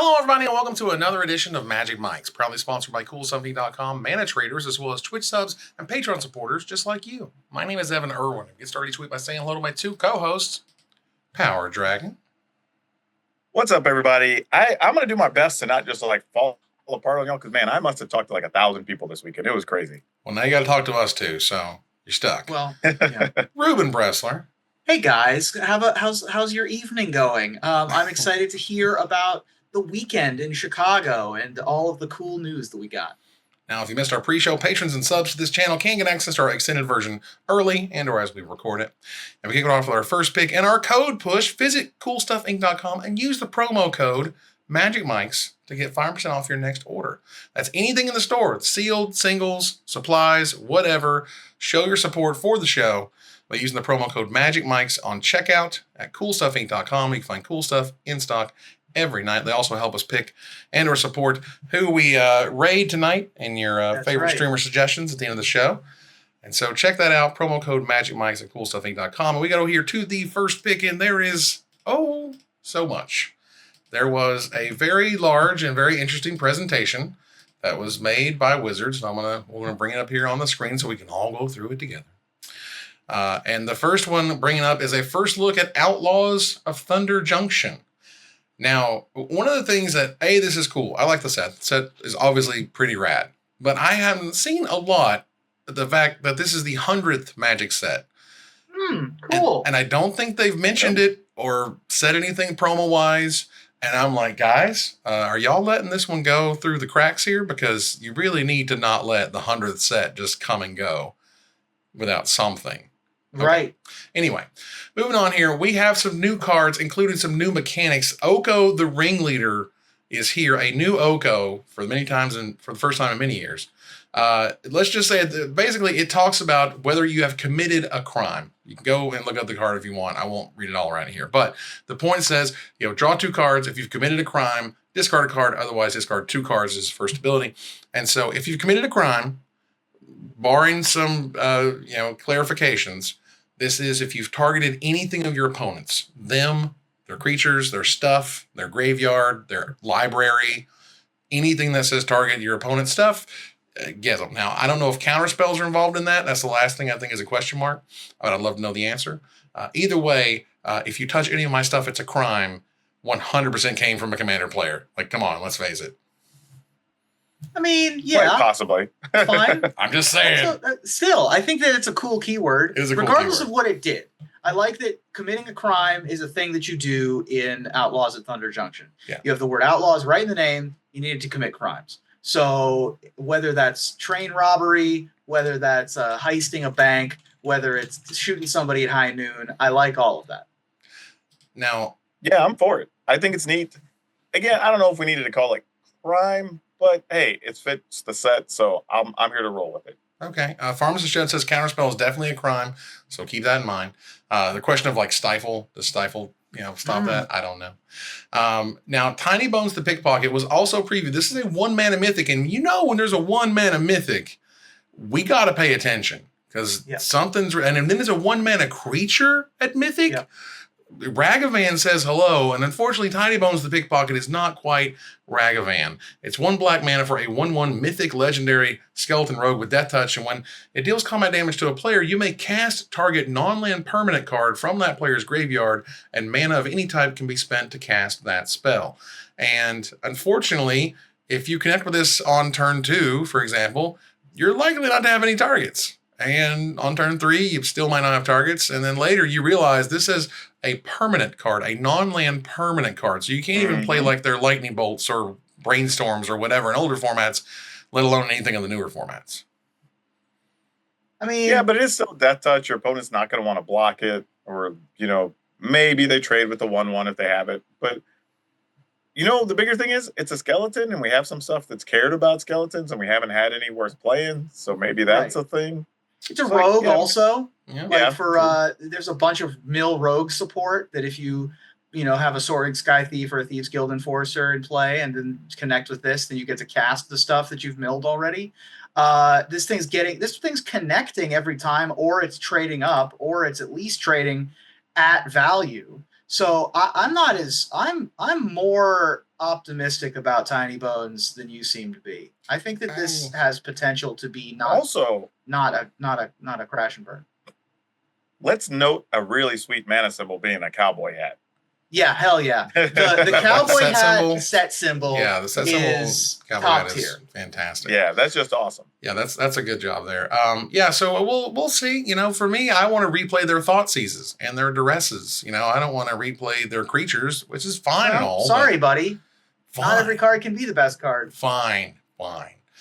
Hello, everybody, and welcome to another edition of Magic Mics, proudly sponsored by CoolStuffing.com, Mana Traders, as well as Twitch subs and Patreon supporters just like you. My name is Evan Irwin. Get started each week by saying hello to my two co-hosts, Power Dragon. What's up, everybody? I'm going to do my best to not just fall apart on y'all, because, man, I must have talked to 1,000 people this weekend. It was crazy. Well, now you got to talk to us, too, so you're stuck. Well, yeah. Ruben Bressler. Hey, guys. How's your evening going? I'm excited to hear about the weekend in Chicago and all of the cool news that we got. Now, if you missed our pre-show, patrons and subs to this channel can get access to our extended version early and or as we record it. And we kick it off with our first pick and our code push. Visit CoolStuffInc.com and use the promo code MagicMics to get 5% off your next order. That's anything in the store. Sealed, singles, supplies, whatever. Show your support for the show by using the promo code MagicMics on checkout at CoolStuffInc.com. You can find cool stuff in stock every night. They also help us pick and or support who we raid tonight in your favorite streamer suggestions at the end of the show. And so check that out. Promo code MagicMics at CoolStuffInc.com. And we go here to the first pick, and there is, so much. There was a very large and very interesting presentation that was made by Wizards. And we're gonna bring it up here on the screen so we can all go through it together. And the first one bringing up is a first look at Outlaws of Thunder Junction. Now, one of the things that, this is cool. I like the set. The set is obviously pretty rad. But I haven't seen a lot of the fact that this is the 100th Magic set. Cool. And I don't think they've mentioned it or said anything promo-wise. And I'm like, guys, are y'all letting this one go through the cracks here? Because you really need to not let the 100th set just come and go without something. Okay. Right. Anyway, moving on here, we have some new cards, including some new mechanics. Oko, the ringleader, is here. A new Oko for the first time in many years. Let's just say basically it talks about whether you have committed a crime. You can go and look up the card if you want. I won't read it all around here. But the point says, draw 2 cards. If you've committed a crime, discard a card. Otherwise, discard 2 cards as first ability. And so if you've committed a crime, barring some clarifications, this is if you've targeted anything of your opponents, them, their creatures, their stuff, their graveyard, their library, anything that says target your opponent's stuff, get them. Now, I don't know if counter spells are involved in that. That's the last thing I think is a question mark, but I'd love to know the answer. Either way, if you touch any of my stuff, it's a crime. 100% came from a commander player. Come on, let's face it. I mean, yeah. Quite possibly. Fine. I'm just saying. Still, I think that it's a cool keyword. It is a cool regardless keyword. of what it did. I like that committing a crime is a thing that you do in Outlaws at Thunder Junction. Yeah. You have the word Outlaws right in the name. You needed to commit crimes. So whether that's train robbery, whether that's heisting a bank, whether it's shooting somebody at high noon, I like all of that. Now, yeah, I'm for it. I think it's neat. Again, I don't know if we needed to call it crime, but hey, it fits the set, so I'm here to roll with it. Okay. Pharmacist Shed says counterspell is definitely a crime, so keep that in mind. The question of stifle, does stifle, stop that? I don't know. Now, Tiny Bones the Pickpocket was also previewed. This is a 1-mana mythic, and when there's a 1-mana mythic, we got to pay attention because something's, and then there's a 1-mana creature at mythic. Yeah. Ragavan says hello, and unfortunately, Tiny Bones the Pickpocket is not quite Ragavan. It's 1 black mana for a 1/1 mythic legendary skeleton rogue with death touch, and when it deals combat damage to a player, you may cast target non-land permanent card from that player's graveyard, and mana of any type can be spent to cast that spell. And unfortunately, if you connect with this on turn 2, for example, you're likely not to have any targets. And on turn 3, you still might not have targets. And then later you realize this is a permanent card, a non-land permanent card. So you can't even play their lightning bolts or brainstorms or whatever in older formats, let alone anything in the newer formats. I mean, yeah, but it is still death touch. Your opponent's not going to want to block it, or maybe they trade with the 1/1 if they have it. But the bigger thing is it's a skeleton, and we have some stuff that's cared about skeletons, and we haven't had any worth playing. So maybe that's a thing. It's a rogue also. Yeah. There's a bunch of mill rogue support that if you have a Sorin Sky Thief or a Thieves Guild Enforcer in play and then connect with this, then you get to cast the stuff that you've milled already. This thing's connecting every time, or it's trading up, or it's at least trading at value. So I'm more optimistic about Tiny Bones than you seem to be. I think that this has potential to be not a crash and burn. Let's note a really sweet mana symbol being a cowboy hat. Yeah, hell yeah. The cowboy set hat symbol? set symbol Yeah, the set is symbol top hat tier. is fantastic. Yeah, that's just awesome. Yeah, that's a good job there. Yeah, so we'll see. You know, for me, I want to replay their thought seizes and their duresses. You know, I don't want to replay their creatures, which is fine and all. Sorry, buddy. Fine. Not every card can be the best card. Fine.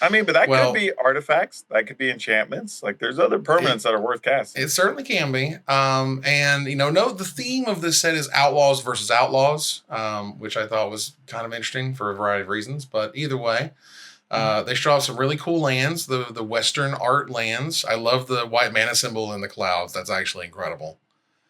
I mean, but that could be artifacts. That could be enchantments. Like, there's other permanents that are worth casting. It certainly can be. And, you know, the theme of this set is Outlaws versus Outlaws, which I thought was kind of interesting for a variety of reasons. But either way, they show off some really cool lands, the Western art lands. I love the white mana symbol in the clouds. That's actually incredible.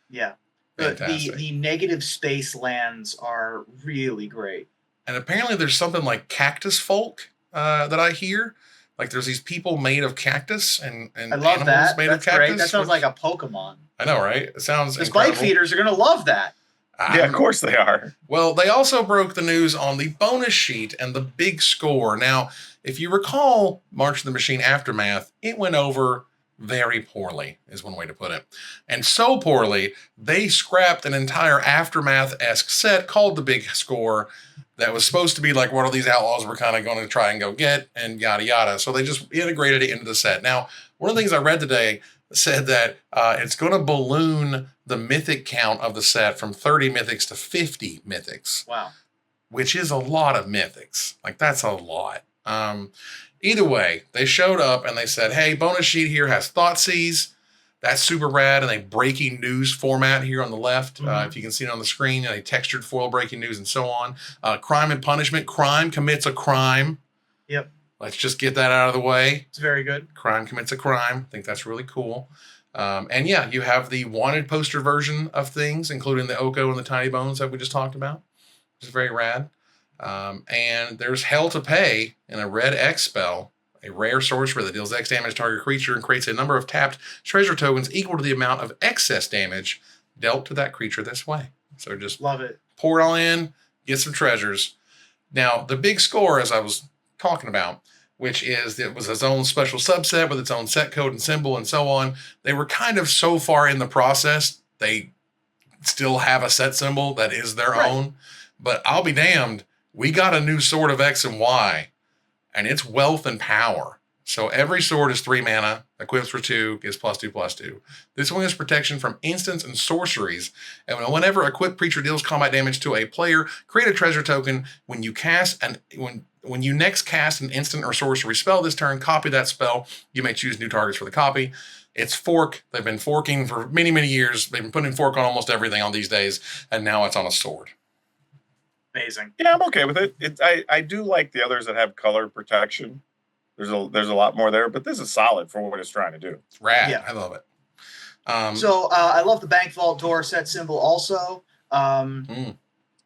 Yeah. Fantastic. The negative space lands are really great. And apparently there's something like cactus folk that I hear. Like there's these people made of cactus and I love animals that. made That's of cactus. great. That sounds like a Pokemon. I know, right? It sounds The incredible. spike feeders are going to love that. Yeah, of course they are. Well, they also broke the news on the bonus sheet and the big score. Now, if you recall March of the Machine Aftermath, it went over very poorly, is one way to put it. And so poorly, they scrapped an entire Aftermath-esque set called the Big Score that was supposed to be like what all these Outlaws were kind of going to try and go get and yada yada. So they just integrated it into the set. Now, one of the things I read today said that it's going to balloon the mythic count of the set from 30 mythics to 50 mythics. Wow. Which is a lot of mythics. Like, that's a lot. Either way, they showed up and they said, hey, bonus sheet here has Thoughtseize. That's super rad in a breaking news format here on the left. If you can see it on the screen, a textured foil breaking news and so on. Crime and punishment. Crime commits a crime. Yep. Let's just get that out of the way. It's very good. Crime commits a crime. I think that's really cool. And yeah, you have the wanted poster version of things, including the Oko and the Tiny Bones that we just talked about, which is very rad. And there's Hell to Pay in a red X spell, a rare sorcerer that deals X damage to target creature and creates a number of tapped treasure tokens equal to the amount of excess damage dealt to that creature this way. So just love it. Pour it all in, get some treasures. Now, the Big Score, as I was talking about, which is it was its own special subset with its own set code and symbol and so on. They were kind of so far in the process, they still have a set symbol that is their own. But I'll be damned, we got a new sword of X and Y, and it's wealth and power. So every sword is 3 mana, equips for 2, gives +2/+2. This one has protection from instants and sorceries. And whenever equipped creature deals combat damage to a player, create a treasure token. When you next cast an instant or sorcery spell this turn, copy that spell. You may choose new targets for the copy. It's fork. They've been forking for many, many years. They've been putting fork on almost everything on these days, and now it's on a sword. Amazing. Yeah, I'm okay with it. I do like the others that have color protection. There's a lot more there, but this is solid for what it's trying to do. It's rad. Yeah. I love it. So I love the Bank Vault Door set symbol also. And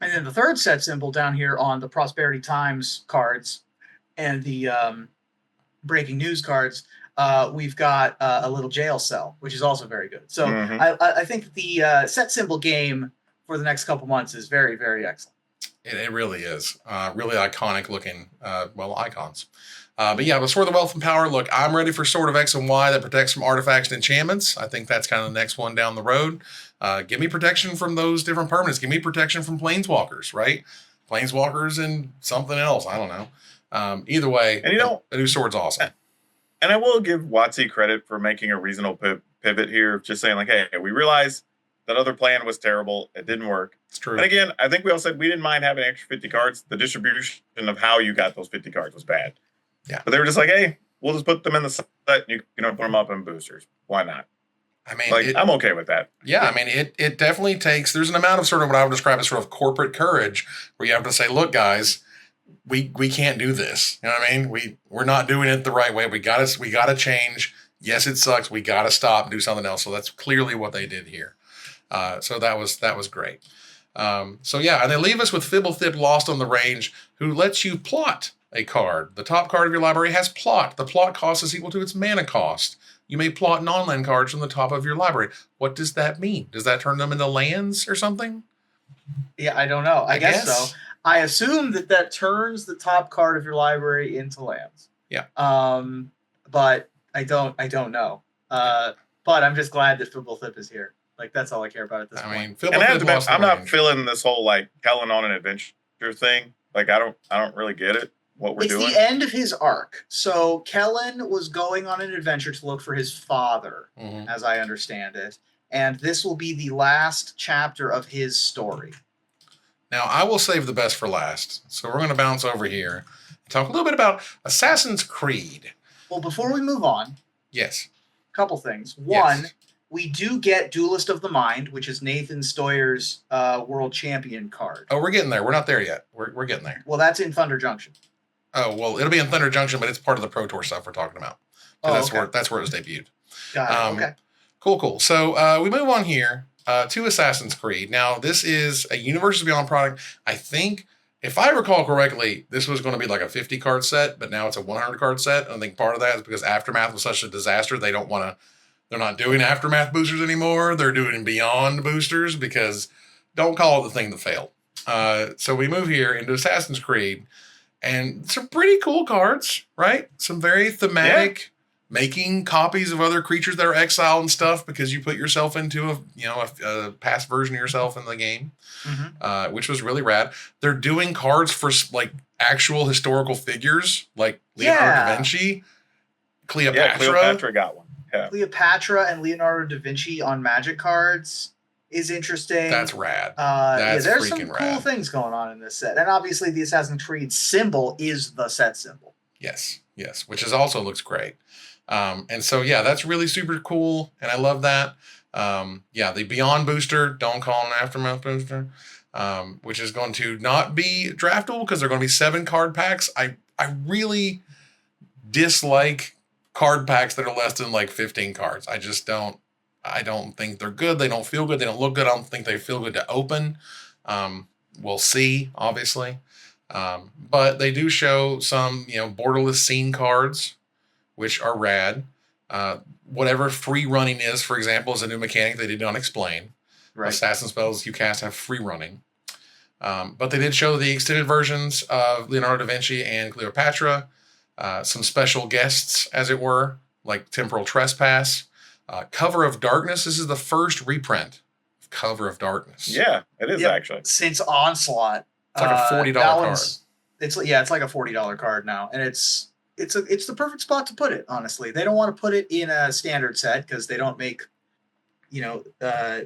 then the third set symbol down here on the Prosperity Times cards and the Breaking News cards, we've got a little jail cell, which is also very good. So I think the set symbol game for the next couple months is very, very excellent. It really is. Really iconic looking, icons. But yeah, with Sword of Wealth and Power, look, I'm ready for Sword of X and Y that protects from artifacts and enchantments. I think that's kind of the next one down the road. Give me protection from those different permanents. Give me protection from Planeswalkers, right? Planeswalkers and something else. I don't know. Either way, and the new sword's awesome. And I will give WotC credit for making a reasonable pivot here, just saying like, hey, we realize that other plan was terrible. It didn't work. It's true. And again, I think we all said we didn't mind having extra 50 cards. The distribution of how you got those 50 cards was bad. Yeah. But they were just like, hey, we'll just put them in the set. You can put them up in boosters. Why not? I mean, I'm okay with that. Yeah, I mean, it definitely takes, there's an amount of sort of what I would describe as sort of corporate courage where you have to say, look, guys, we can't do this. You know what I mean? We're not doing it the right way. We gotta change. Yes, it sucks. We gotta stop and do something else. So that's clearly what they did here. So that was great. So yeah, and they leave us with Fibblethip Lost on the Range, who lets you plot a card. The top card of your library has plot. The plot cost is equal to its mana cost. You may plot non-land cards from the top of your library. What does that mean? Does that turn them into lands or something? Yeah, I don't know. I guess so. I assume that turns the top card of your library into lands. Yeah. But I don't know. But I'm just glad that Fibblethip is here. Like, that's all I care about at this point. And I have to admit, I'm not range. feeling this whole like Kellen on an adventure thing. Like, I don't really get it. What we're doing. It's the end of his arc. So Kellen was going on an adventure to look for his father, as I understand it, and this will be the last chapter of his story. Now, I will save the best for last. So we're going to bounce over here and talk a little bit about Assassin's Creed. Well, before we move on, yes, a couple things. One, we do get Duelist of the Mind, which is Nathan Stoyer's world champion card. Oh, we're getting there. We're not there yet. We're getting there. Well, that's in Thunder Junction. Oh, well, it'll be in Thunder Junction, but it's part of the Pro Tour stuff we're talking about. That's where it was debuted. Got it. Okay. Cool. So we move on here to Assassin's Creed. Now, this is a Universes Beyond product. I think, if I recall correctly, this was going to be like a 50-card set, but now it's a 100-card set. And I think part of that is because Aftermath was such a disaster, they're not doing Aftermath boosters anymore. They're doing Beyond boosters because don't call it the thing that failed. So we move here into Assassin's Creed. And some pretty cool cards, right? Some very thematic, making copies of other creatures that are exiled and stuff because you put yourself into a past version of yourself in the game, which was really rad. They're doing cards for like actual historical figures, like Leonardo da Vinci, Cleopatra. Yeah, Cleopatra got one. Yeah. Cleopatra and Leonardo da Vinci on Magic cards is interesting. That's rad. There's some cool things going on in this set. And obviously the Assassin's Creed symbol is the set symbol. Yes, which also looks great. And so, that's really super cool. And I love that. The Beyond booster, don't call it an Aftermath booster, which is going to not be draftable because they're going to be 7 card packs. I really dislike card packs that are less than like 15 cards. I don't think they're good. They don't feel good. They don't look good. I don't think they feel good to open. We'll see, obviously. But they do show some, borderless scene cards, which are rad. Whatever free running is, for example, is a new mechanic they did not explain. Right. Assassin spells you cast have free running. But they did show the extended versions of Leonardo da Vinci and Cleopatra. Some special guests, as it were, like Temporal Trespass. Cover of Darkness. This is the first reprint of Cover of Darkness. Yeah, it is actually. Since Onslaught. It's like a $40 card. It's like a $40 card now. And it's the perfect spot to put it, honestly. They don't want to put it in a standard set because they don't make,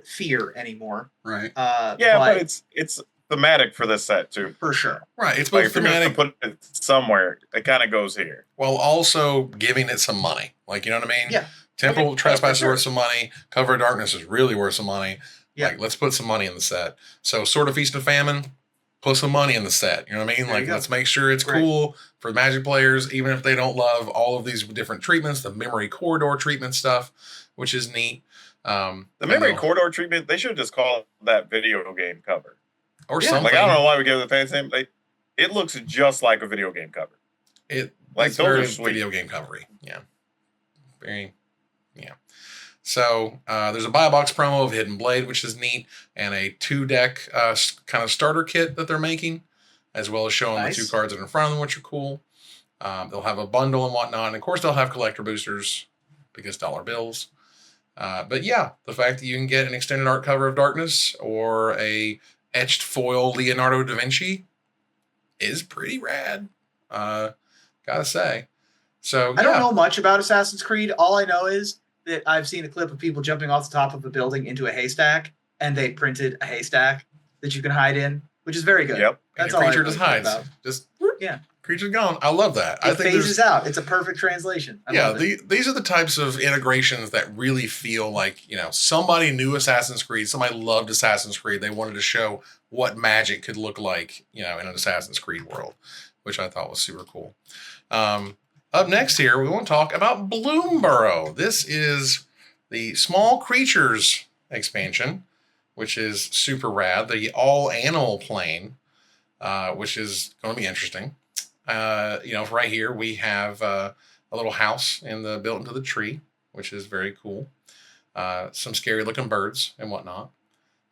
Fear anymore. Right. But it's thematic for this set too. For sure. Right. It's both thematic. If you're going to put it somewhere, it kind of goes here. While also giving it some money. Like, you know what I mean? Yeah. Temple Trespass is worth some money. Cover of Darkness is really worth some money. Yeah. Like, let's put some money in the set. So, Sword of Feast and Famine, put some money in the set. You know what I mean? Like, let's make sure it's cool for Magic players, even if they don't love all of these different treatments, the Memory Corridor treatment stuff, which is neat. The Memory Corridor treatment, they should just call that video game cover. Or something. Like, I don't know why we give it the fancy name. It looks just like a video game cover. It's very video game covery. Yeah. Very. Yeah. So there's a buy a box promo of Hidden Blade, which is neat, and a 2-deck kind of starter kit that they're making, as well as showing the 2 cards that are in front of them, which are cool. They'll have a bundle and whatnot, and of course they'll have collector boosters because dollar bills. But the fact that you can get an extended art cover of Darkness or a etched foil Leonardo da Vinci is pretty rad. Gotta say. So I don't know much about Assassin's Creed. All I know is that I've seen a clip of people jumping off the top of a building into a haystack, and they printed a haystack that you can hide in, which is very good. Yep. That's all. Creature just hides. Just creature's gone. I love that. It phases out. It's a perfect translation. These are the types of integrations that really feel like, somebody knew Assassin's Creed, somebody loved Assassin's Creed. They wanted to show what Magic could look like, in an Assassin's Creed world, which I thought was super cool. Up next here, we want to talk about Bloomburrow. This is the Small Creatures expansion, which is super rad. The all-animal plane, which is going to be interesting. Right here we have a little house built into the tree, which is very cool. Some scary-looking birds and whatnot.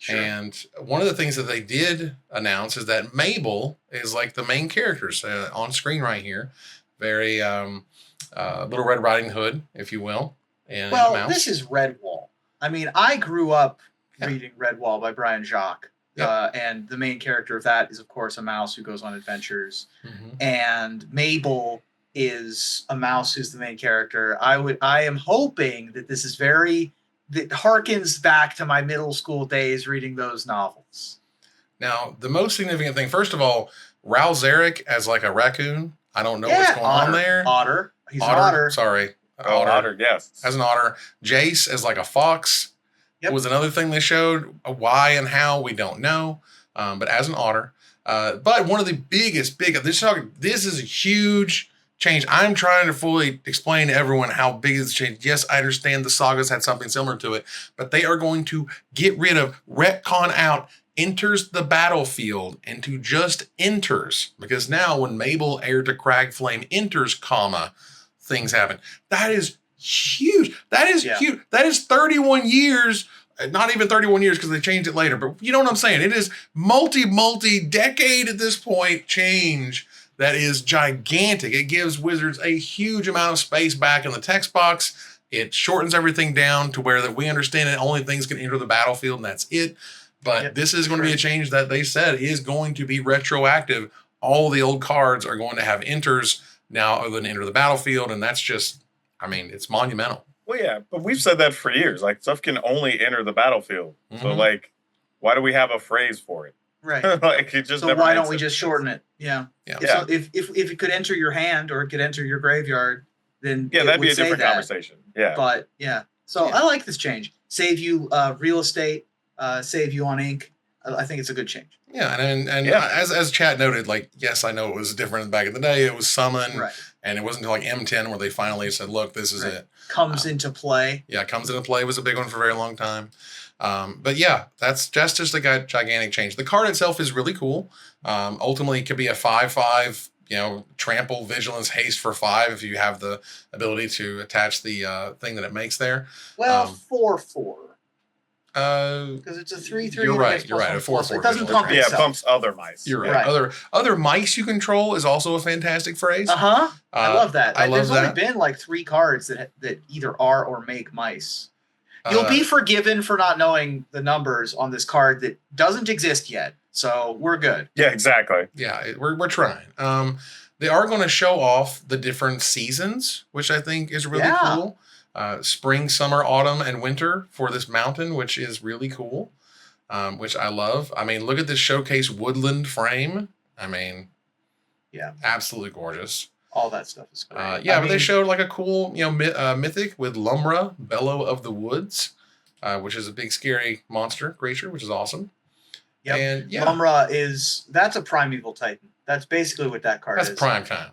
Sure. And one of the things that they did announce is that Mabel is like the main characters on screen right here. Very Little Red Riding Hood, if you will. And Well, Mouse. this is Redwall. I mean, I grew up reading Redwall by Brian Jacques. Yep. And the main character of that is, of course, a mouse who goes on adventures. Mhm. And Mabel is a mouse who's the main character. I am hoping that this is that harkens back to my middle school days reading those novels. Now, the most significant thing, first of all, Raul Zarek as like a raccoon. I don't know what's going on there. Otter. He's an otter. Sorry. Otter, yes. As an otter. Jace as like a fox. Yep. Was another thing they showed. Why and how, we don't know. But as an otter. But one of the this is a huge change. I'm trying to fully explain to everyone how big is the change. Yes, I understand the sagas had something similar to it, but they are going to get rid of retcon out enters the battlefield into just enters, because now when Mabel heir to Cragflame enters, things happen. That is huge. That is huge. That is 31 years. Not even 31 years because they changed it later, but you know what I'm saying? It is multi-decade at this point change that is gigantic. It gives Wizards a huge amount of space back in the text box. It shortens everything down to where that we understand it. Only things can enter the battlefield, and that's it. But this is going to be a change that they said is going to be retroactive. All the old cards are going to have enters now other than enter the battlefield, and that's just, I mean, it's monumental. Well, yeah, but we've said that for years. Like, stuff can only enter the battlefield. Mm-hmm. So, like, why do we have a phrase for it? Right. Like, it just so never why makes don't we sense. just shorten it? Yeah. Yeah. So if it could enter your hand or it could enter your graveyard, then that'd be a different conversation. Yeah. But so I like this change. Save you real estate, save you on ink. I think it's a good change. Yeah, and as Chad noted, like, yes, I know it was different back in the day. It was summon, and it wasn't until like M10 where they finally said, look, this is it. Comes into play. Yeah, comes into play was a big one for a very long time. But yeah, that's just a gigantic change. The card itself is really cool. Ultimately, it could be a 5/5, trample, vigilance, haste for 5 if you have the ability to attach the thing that it makes there. Well, 4/4. Because it's a 3/3. You're right. A 4/4. It doesn't pump itself. Yeah, it pumps other mice. You're right. Other mice you control is also a fantastic phrase. I love that. There's only been like 3 cards that either are or make mice. You'll be forgiven for not knowing the numbers on this card that doesn't exist yet. So we're good. Yeah, exactly. Yeah, we're trying. They are going to show off the different seasons, which I think is really cool. Spring, summer, autumn, and winter for this mountain, which is really cool, which I love. I mean, look at this showcase woodland frame. I mean, absolutely gorgeous. All that stuff is great. But they showed like a cool, mythic with Lumbra, Bellow of the Woods, which is a big scary creature, which is awesome. Yep. And Lumbra that's a primeval titan. That's basically what that card is. That's prime time.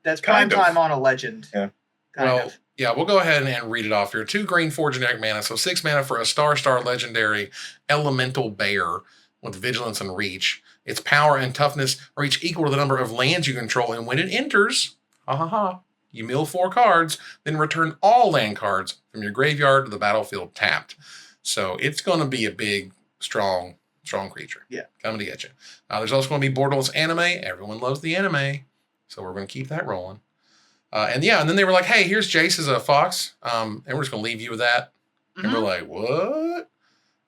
That's prime time on a legend. Yeah. Yeah, we'll go ahead and read it off here. 2 green, 4 generic mana. So 6 mana for a star legendary elemental bear with vigilance and reach. Its power and toughness are each equal to the number of lands you control. And when it enters, you mill 4 cards, then return all land cards from your graveyard to the battlefield tapped. So it's going to be a big, strong creature. Yeah. Coming to get you. There's also going to be Borderlands anime. Everyone loves the anime. So we're going to keep that rolling. And then they were like, hey, here's Jace as a fox. And we're just going to leave you with that. Mm-hmm. And we're like, what?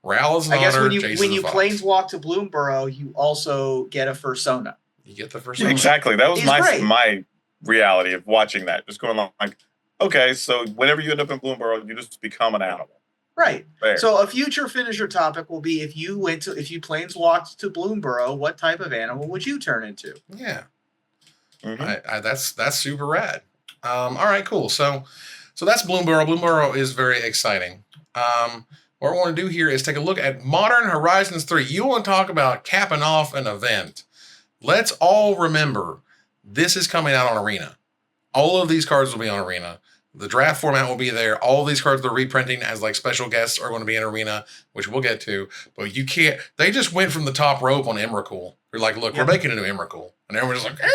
Ral is an otter, when you planeswalk to Bloomburrow, you also get a fursona. You get the fursona. Exactly. That was my reality of watching that. Just going along like, okay, so whenever you end up in Bloomburrow, you just become an animal. Right. There. So a future finisher topic will be if you planeswalked to Bloomburrow, what type of animal would you turn into? Yeah. Mm-hmm. That's super rad. All right, cool. So that's Bloomburrow. Bloomburrow is very exciting. What I want to do here is take a look at Modern Horizons 3. You want to talk about capping off an event. Let's all remember, this is coming out on Arena. All of these cards will be on Arena. The draft format will be there. All of these cards they're reprinting as like special guests are going to be in Arena, which we'll get to. But you can't. They just went from the top rope on Emrakul. They're like, look, we're making a new Emrakul. And everyone's just like,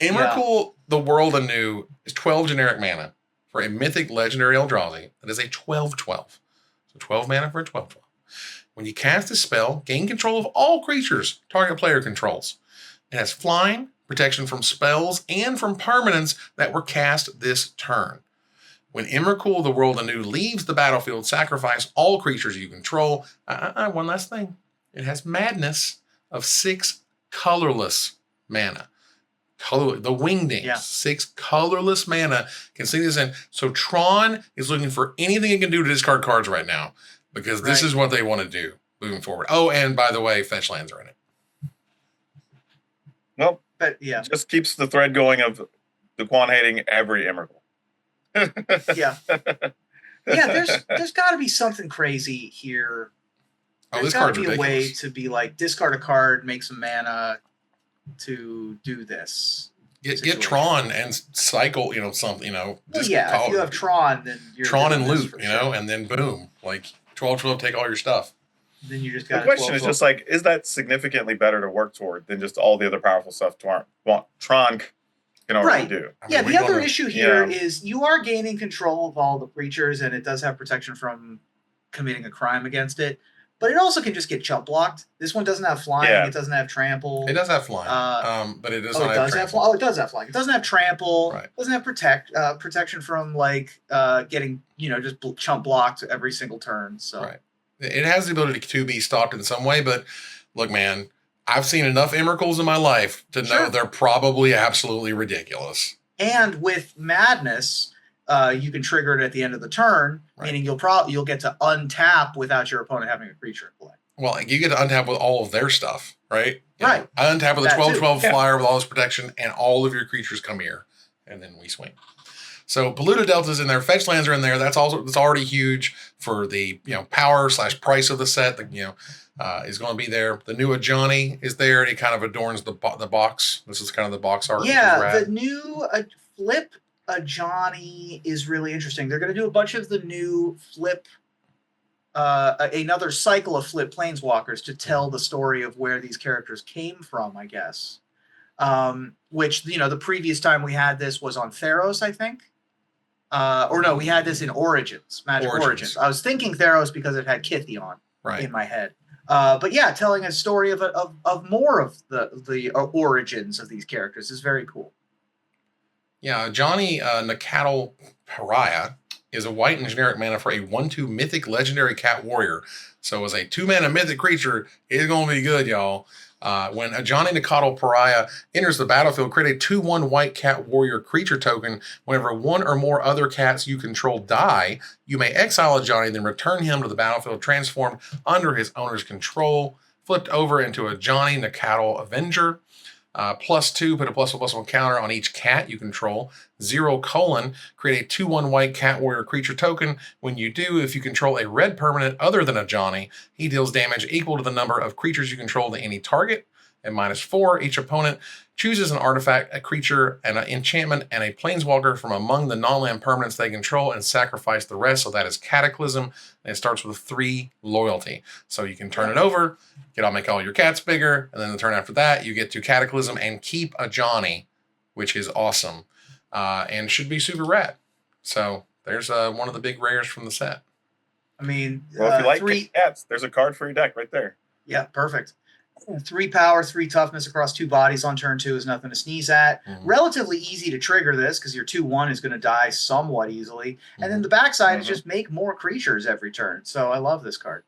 Emrakul, the world anew, is 12 generic mana for a mythic legendary Eldrazi that is a 12/12. So 12 mana for a 12/12. When you cast a spell, gain control of all creatures target player controls. It has flying, protection from spells, and from permanents that were cast this turn. When Emrakul, the World Anew, leaves the battlefield, sacrifice all creatures you control. One last thing. It has Madness of 6 colorless mana. The Wingdings, 6 colorless mana can see this in. So Tron is looking for anything it can do to discard cards right now, because this is what they want to do moving forward. Oh, and by the way, fetch lands are in it. Well, but just keeps the thread going of Daquan hating every Emrakul. yeah. There's got to be something crazy here. There's got to be a way to be like, discard a card, make some mana to do this. Get Tron and cycle, something, Just if you have Tron, then you're Tron and loot, and then boom, like 12/12, take all your stuff. Then you just got. The question is just like, is that significantly better to work toward than just all the other powerful stuff Tron can already do? The other issue here is you are gaining control of all the creatures, and it does have protection from committing a crime against it. But it also can just get chump blocked. This one doesn't have flying. Yeah. It doesn't have trample. It does have flying, but it does not have trample. It does have flying. It doesn't have trample. Right. It doesn't have protection from getting just chump blocked every single turn. So it has the ability to be stopped in some way. But look, man, I've seen enough Emrakuls in my life to know they're probably absolutely ridiculous. And with Madness, you can trigger it at the end of the turn, meaning you'll get to untap without your opponent having a creature in play. Well, you get to untap with all of their stuff, right? Right. I untap with a 12/12 flyer with all this protection, and all of your creatures come here, and then we swing. So Polluted Delta's in there, fetch lands are in there. That's already huge for the power / price of the set. Is going to be there. The new Ajani is there. It kind of adorns the box. This is kind of the box art. Yeah, the new flip Ajani is really interesting. They're going to do a bunch of the new flip, another cycle of flip planeswalkers to tell the story of where these characters came from, I guess. Which, the previous time we had this was on Theros, I think. We had this in Origins, Magic Origins. I was thinking Theros because it had Kithion in my head. But yeah, telling a story of more of the origins of these characters is very cool. Yeah, Johnny Nakatl Pariah is a white and generic mana for a 1/2 mythic legendary cat warrior. So as a 2-mana mythic creature, it's going to be good, y'all. When a Johnny Nakatl Pariah enters the battlefield, create a 2/1 white cat warrior creature token. Whenever one or more other cats you control die, you may exile a Johnny, then return him to the battlefield transformed under his owner's control, flipped over into a Johnny Nakatl Avenger. +2, put a +1/+1 counter on each cat you control. 0:, create a 2/1 white cat warrior creature token. When you do, if you control a red permanent other than a Johnny, he deals damage equal to the number of creatures you control to any target. At -4, each opponent chooses an artifact, a creature, and an enchantment, and a planeswalker from among the non-land permanents they control and sacrifice the rest. So that is Cataclysm, and it starts with 3 loyalty. So you can turn it over, make all your cats bigger, and then the turn after that, you get to Cataclysm and keep a Johnny, which is awesome, and should be super rad. So there's one of the big rares from the set. I mean, well, if you like cats, there's a card for your deck right there. Yeah, perfect. 3 power, 3 toughness across 2 bodies on turn 2 is nothing to sneeze at. Mm-hmm. Relatively easy to trigger this because your 2/1 is going to die somewhat easily. Mm-hmm. And then the backside is just make more creatures every turn. So I love this card.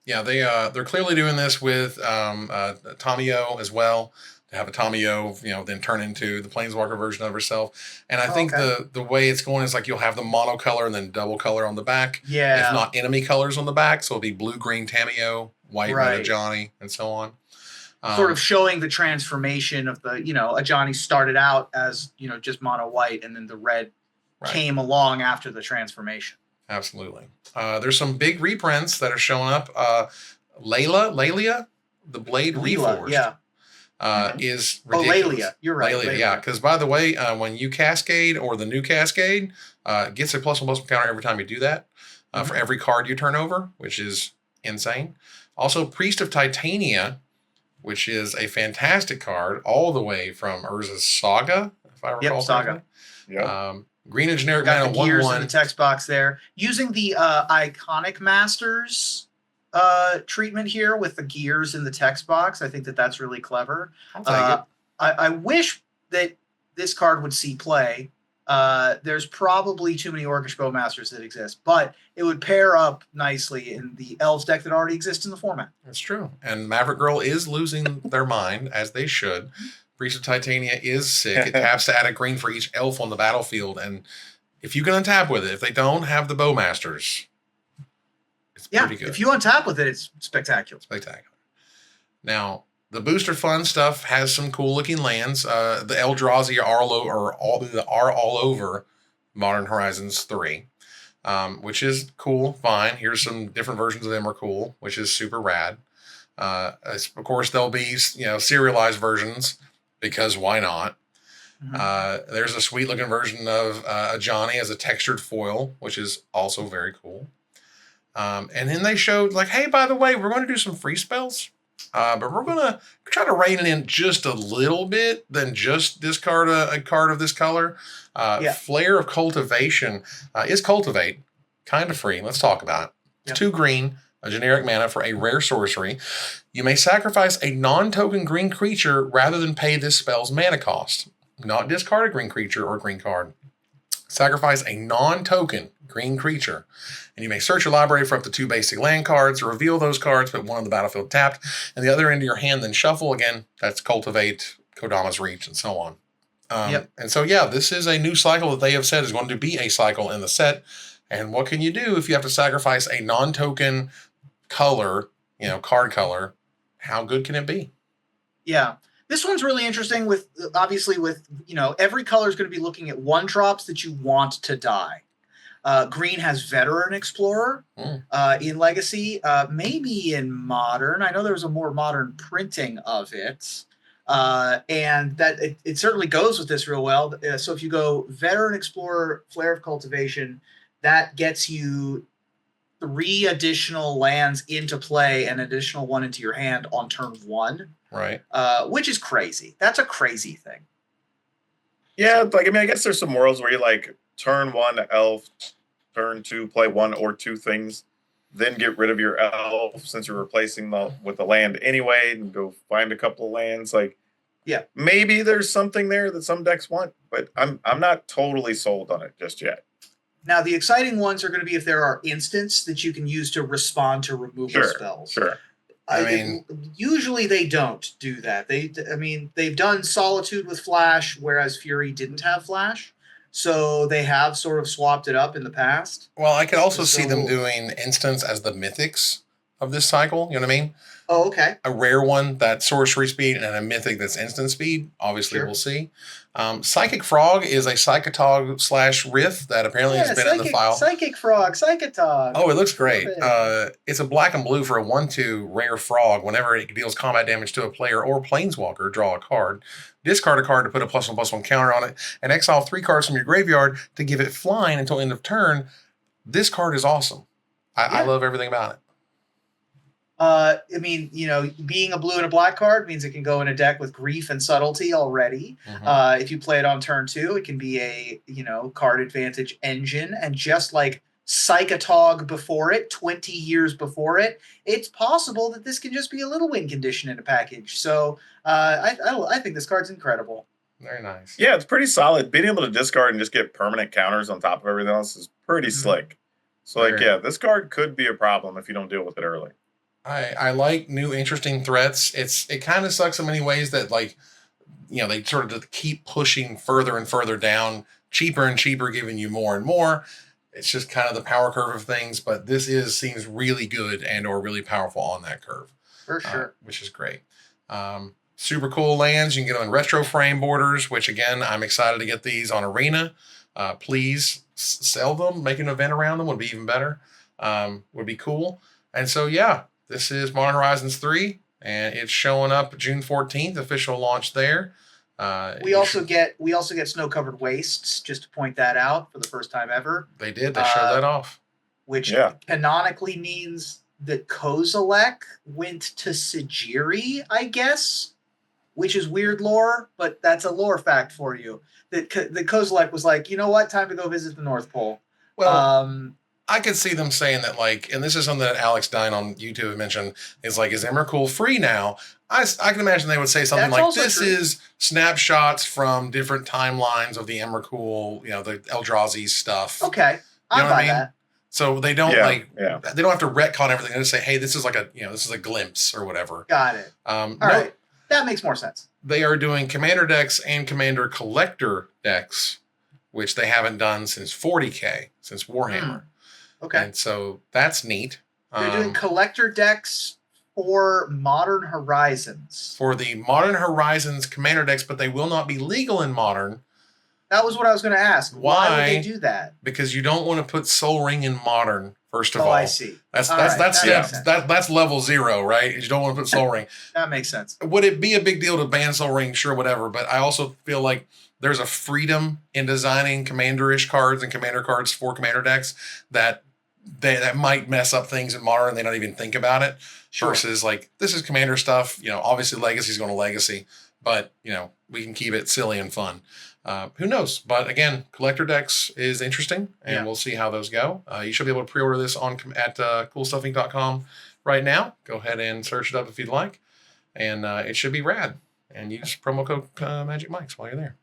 Yeah, they're clearly doing this with Tamiyo as well. To have a Tamiyo, then turn into the Planeswalker version of herself. And I think the way it's going is like you'll have the mono color and then double color on the back. Yeah. If not enemy colors on the back. So it'll be blue-green Tamiyo, white Red Johnny, and so on. Sort of showing the transformation of the, a Johnny started out as, just mono white, and then the red came along after the transformation. Absolutely. There's some big reprints that are showing up. Lelia, the Blade Reforged. Yeah. Is ridiculous. Lelia. You're right. Lelia, yeah. Because by the way, when you Cascade or the new Cascade, gets a +1/+1 counter every time you do that for every card you turn over, which is insane. Also, Priest of Titania, which is a fantastic card, all the way from Urza's Saga, if I recall. Yep, Saga. Yeah. Green and generic mana, mana, 1/1. In the text box there. Using the Iconic Masters treatment here with the gears in the text box. I think that that's really clever. I'll take it. I wish that this card would see play. There's probably too many Orcish Bowmasters that exist, but it would pair up nicely in the Elves deck that already exists in the format. That's true. And Maverick Girl is losing their mind, as they should. Priest of Titania is sick. It taps to add a green for each elf on the battlefield. And if you can untap with it, if they don't have the Bowmasters, it's pretty good. If you untap with it, it's spectacular. Spectacular. Now, the booster fun stuff has some cool looking lands. The Eldrazi are all over Modern Horizons 3, which is cool. Fine. Here's some different versions of them are cool, which is super rad. Of course, there'll be serialized versions because why not? Mm-hmm. There's a sweet looking version of Johnny as a textured foil, which is also very cool. And then they showed hey, by the way, we're going to do some free spells. But we're going to try to rein it in just a little bit than just discard a card of this color. Flare of Cultivation is Cultivate, kind of free. Let's talk about it. It's 2 green, a generic mana for a rare sorcery. You may sacrifice a non-token green creature rather than pay this spell's mana cost. Not discard a green creature or green card. Sacrifice a non-token green creature. And you may search your library for up to 2 basic land cards, reveal those cards, put one on the battlefield tapped, and the other into your hand, then shuffle. Again, that's Cultivate, Kodama's Reach, and so on. And so, this is a new cycle that they have said is going to be a cycle in the set. And what can you do if you have to sacrifice a non-token color, card color? How good can it be? Yeah. This one's really interesting with every color is going to be looking at 1-drops that you want to die. Green has Veteran Explorer in Legacy, maybe in Modern. I know there was a more modern printing of it, and that it certainly goes with this real well. So if you go Veteran Explorer, Flare of Cultivation, that gets you 3 additional lands into play and an additional 1 into your hand on turn 1. Right. Which is crazy. That's a crazy thing. Yeah, I guess there's some worlds where you turn 1 elf, turn 2 play 1 or 2 things, then get rid of your elf since you're replacing with the land anyway, and go find a couple of lands. Maybe there's something there that some decks want, but I'm not totally sold on it just yet. Now, the exciting ones are going to be if there are instants that you can use to respond to removal spells. Sure. Usually they don't do that. They've done Solitude with Flash, whereas Fury didn't have Flash. So they have sort of swapped it up in the past. Well, I could also see them doing instants as the mythics of this cycle. You know what I mean? Oh, okay. A rare one that's sorcery speed and a mythic that's instant speed. Obviously, we'll see. Psychic Frog is a Psychotog / Riff that apparently has been in the file. Psychic Frog, Psychotog. Oh, it looks great. It's a black and blue for a 1/2 rare frog. Whenever it deals combat damage to a player or planeswalker, draw a card. Discard a card to put a +1/+1 counter on it, and exile 3 cards from your graveyard to give it flying until end of turn. This card is awesome. I love everything about it. Being a blue and a black card means it can go in a deck with Grief and Subtlety already. Mm-hmm. If you play it on turn 2, it can be a, card advantage engine. And just like Psychotog before it, 20 years before it, it's possible that this can just be a little win condition in a package. So I think this card's incredible. Very nice. Yeah, it's pretty solid. Being able to discard and just get permanent counters on top of everything else is pretty slick. So, this card could be a problem if you don't deal with it early. I like new interesting threats. It kind of sucks in many ways that they sort of keep pushing further and further down, cheaper and cheaper, giving you more and more. It's just kind of the power curve of things, but this seems really good and or really powerful on that curve. For sure. Which is great. Super cool lands. You can get them in retro frame borders, which again, I'm excited to get these on Arena. Please sell them. Make an event around them would be even better. Would be cool. And so, this is Modern Horizons 3, and it's showing up June 14th, official launch there. We also get Snow-Covered Wastes, just to point that out for the first time ever. They did. They showed that off. Which canonically means that Kozilek went to Sajiri, I guess, which is weird lore, but that's a lore fact for you. That Kozilek was like, you know what, time to go visit the North Pole. Well, I could see them saying that, like, and this is something that Alex Dine on YouTube mentioned, is like, is Emrakul free now? I can imagine they would say something That's like, also this true. is snapshots from different timelines of the Emrakul, the Eldrazi stuff. Okay, You know I'll what I buy mean? that. So they don't Yeah. they don't have to retcon everything. They just say, hey, this is like this is a glimpse or whatever. Got it. All right, that makes more sense. They are doing commander decks and commander collector decks, which they haven't done since 40K, since Warhammer. Okay. And so that's neat. They're doing collector decks for Modern Horizons. For the Modern Horizons commander decks, but they will not be legal in Modern. That was what I was going to ask. Why would they do that? Because you don't want to put Sol Ring in Modern, first of all. I see. That's level 0, right? You don't want to put Sol Ring. That makes sense. Would it be a big deal to ban Sol Ring? Sure, whatever. But I also feel like there's a freedom in designing commander-ish cards and commander cards for commander decks that might mess up things in Modern and they don't even think about it. Sure. Versus like, this is commander stuff. Obviously Legacy's going to Legacy, but we can keep it silly and fun. Who knows? But again, collector decks is interesting, and we'll see how those go. You should be able to pre-order this at coolstuffinc.com right now. Go ahead and search it up if you'd like, and it should be rad. And use promo code Magic Mics while you're there.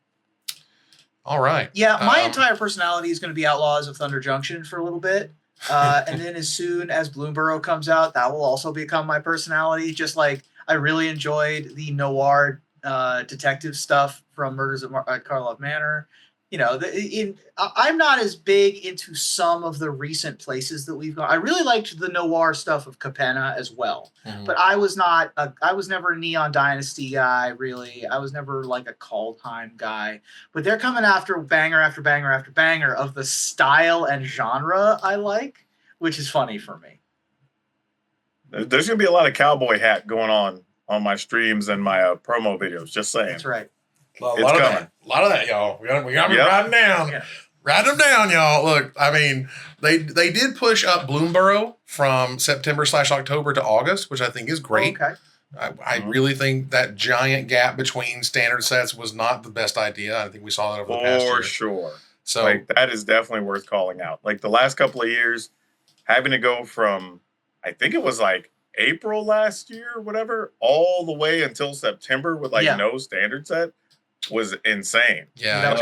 All right. Yeah, my entire personality is going to be Outlaws of Thunder Junction for a little bit. And then as soon as Bloomburrow comes out, that will also become my personality. Just like I really enjoyed the noir detective stuff from Murders at Karlov Manor. I'm not as big into some of the recent places that we've gone. I really liked the noir stuff of Capenna as well, but I was never a Neon Dynasty guy, really. I was never like a Kaldheim guy, but they're coming after banger after banger after banger of the style and genre I like, which is funny for me. There's going to be a lot of cowboy hat going on my streams and my promo videos, just saying. That's right. A lot of that, y'all. We got to be riding down. Yeah. Write them down, y'all. Look, I mean, they did push up Bloomburrow from September/October to August, which I think is great. Okay. I really think that giant gap between standard sets was not the best idea. I think we saw that over the past year. For sure. So that is definitely worth calling out. Like the last couple of years, having to go from, I think it was like April last year or whatever, all the way until September with no standard set was insane. Yeah.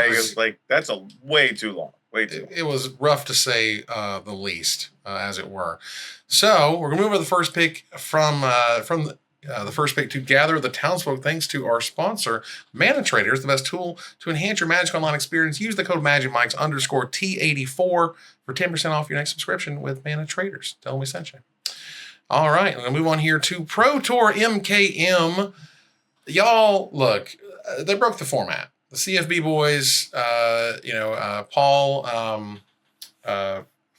That's a way too long. It was rough to say the least, as it were. So we're going to move over to the first pick from the first pick to gather the Townsfolk, thanks to our sponsor, Mana Traders, the best tool to enhance your Magic Online experience. Use the code MagicMics_T84 for 10% off your next subscription with Mana Traders. Tell them we sent you. All right, I'm going to move on here to Pro Tour MKM. Y'all, look, they broke the format. The CFB boys, Paul,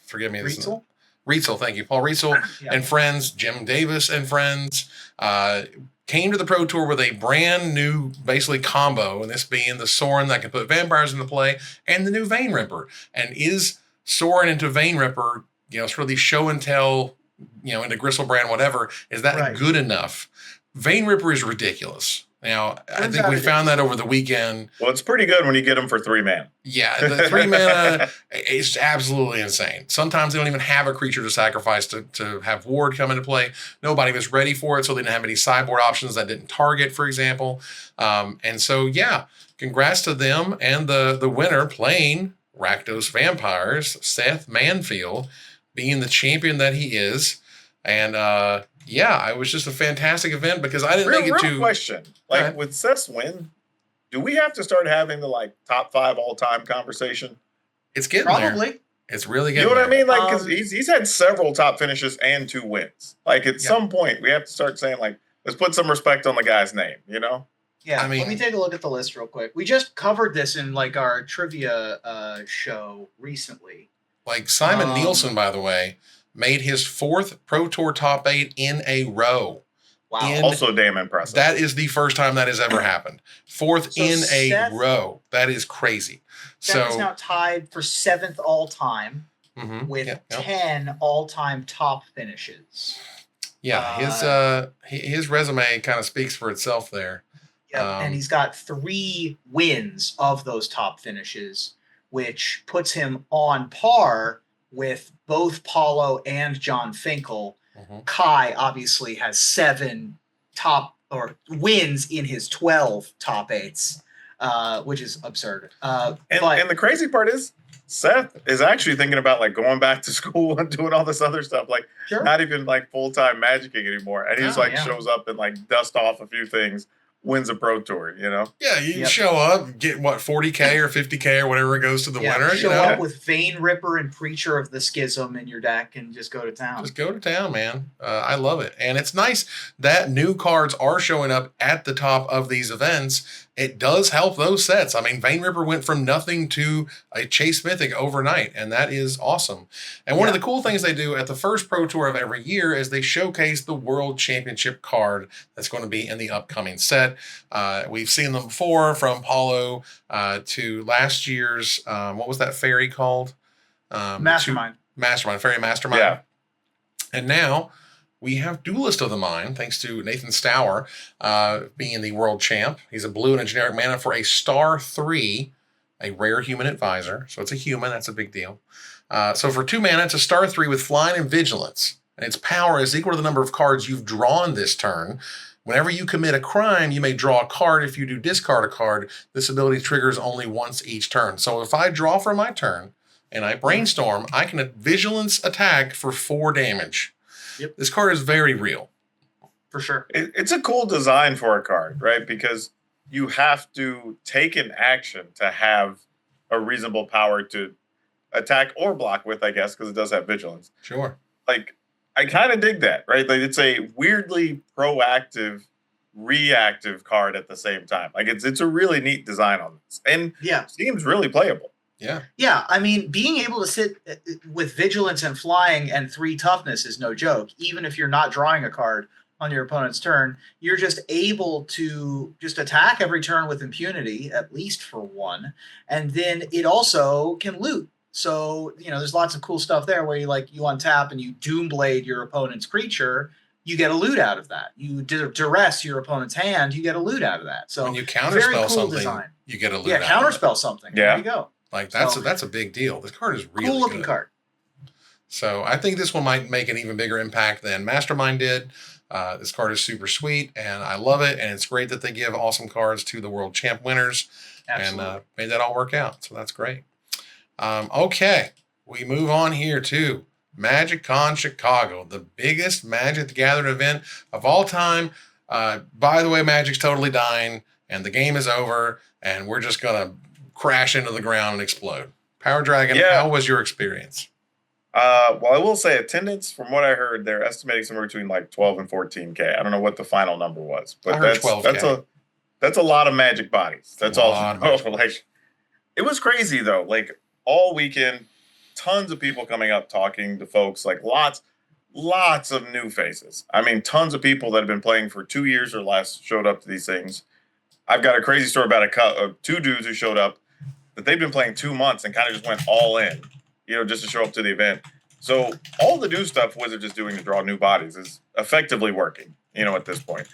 forgive me. Rietzel, thank you. Paul Rietzel and friends, Jim Davis and friends, came to the Pro Tour with a brand new, basically, combo, and this being the Sorin that can put vampires into play, and the new Vein Ripper. And is Sorin into Vein Ripper, sort of the show and tell, into Gristlebrand, whatever, is that good enough? Vein Ripper is ridiculous. Now, I think we found that over the weekend. Well, it's pretty good when you get them for 3 mana. Yeah, the 3 mana is absolutely insane. Sometimes they don't even have a creature to sacrifice to have Ward come into play. Nobody was ready for it, so they didn't have any sideboard options that didn't target, for example. And so, congrats to them and the winner playing Rakdos Vampires, Seth Manfield, being the champion that he is. And it was just a fantastic event because I didn't think it to. Real question. With Seth's win, do we have to start having the top 5 all-time conversation? It's getting probably there. It's really getting there. You know what I mean? Because he's had several top finishes and 2 wins. At some point, we have to start saying let's put some respect on the guy's name. Yeah, I mean, let me take a look at the list real quick. We just covered this in our trivia show recently. Simon Nielsen, by the way, made his 4th Pro Tour top 8 in a row. Wow. Also damn impressive. That is the first time that has ever happened. 4th in a row. That is crazy. Seth is now tied for 7th all-time with 10 all-time top finishes. Yeah, his resume kind of speaks for itself there. Yeah, and he's got 3 wins of those top finishes, which puts him on par with both Paulo and John Finkel. Mhm. Kai obviously has 7 top or wins in his 12 top 8s, which is absurd. And the crazy part is, Seth is actually thinking about like going back to school and doing all this other stuff, like not even like full-time magicking anymore. And he's shows up and like dust off a few things, wins a pro tour, you know? Yeah, you show up, get what, 40K or 50K or whatever it goes to the winner. Show up with Vein Ripper and Preacher of the Schism in your deck and just go to town. Just go to town, man. I love it. And it's nice that new cards are showing up at the top of these events. It does help those sets. I mean, Vein Ripper went from nothing to a Chase Mythic overnight, and that is awesome. And one of the cool things they do at the first Pro Tour of every year is they showcase the World Championship card that's going to be in the upcoming set. We've seen them before, from Paulo to last year's, what was that fairy called? Mastermind. Fairy Mastermind. Yeah. And now we have Duelist of the Mind, thanks to Nathan Stour being the world champ. He's a blue and a generic mana for a star 3, a rare human advisor. So it's a human. That's a big deal. So for 2 mana, it's a star 3 with flying and vigilance. And its power is equal to the number of cards you've drawn this turn. Whenever you commit a crime, you may draw a card. If you do discard a card, this ability triggers only once each turn. So if I draw for my turn and I brainstorm, I can vigilance attack for 4 damage. Yep. This card is very real. For sure. It's a cool design for a card, right? Because you have to take an action to have a reasonable power to attack or block with, I guess, because it does have vigilance. Sure. Like, I kind of dig that, right? Like, it's a weirdly proactive, reactive card at the same time. Like, it's a really neat design on this. And seems really playable. Yeah. Yeah, I mean, being able to sit with vigilance and flying and 3 toughness is no joke. Even if you're not drawing a card on your opponent's turn, you're just able to just attack every turn with impunity, at least for 1. And then it also can loot. So, there's lots of cool stuff there where you untap and you Doomblade your opponent's creature, you get a loot out of that. You duress your opponent's hand, you get a loot out of that. So when you counterspell something, design. You get a loot. Yeah, out counterspell something. Yeah. There you go. Like that's a big deal. This card is really cool looking good. card. So I think this one might make an even bigger impact than Mastermind did. This card is super sweet, and I love it. And it's great that they give awesome cards to the world champ winners. Absolutely. And made that all work out. So that's great. Okay, we move on here to MagicCon Chicago, the biggest Magic the Gathering event of all time. By the way, Magic's totally dying, and the game is over, and we're just going to crash into the ground and explode. Power Dragon, how was your experience? Well, I will say attendance, from what I heard, they're estimating somewhere between like 12 and 14K. I don't know what the final number was, but that's a lot of Magic bodies. That's all. Like, it was crazy though. Like all weekend, tons of people coming up talking to folks. Like lots of new faces. I mean, tons of people that have been playing for 2 years or less showed up to these things. I've got a crazy story about 2 dudes who showed up that they've been playing 2 months and kind of just went all in, just to show up to the event. So all the new stuff Wizards is doing to draw new bodies is effectively working, at this point.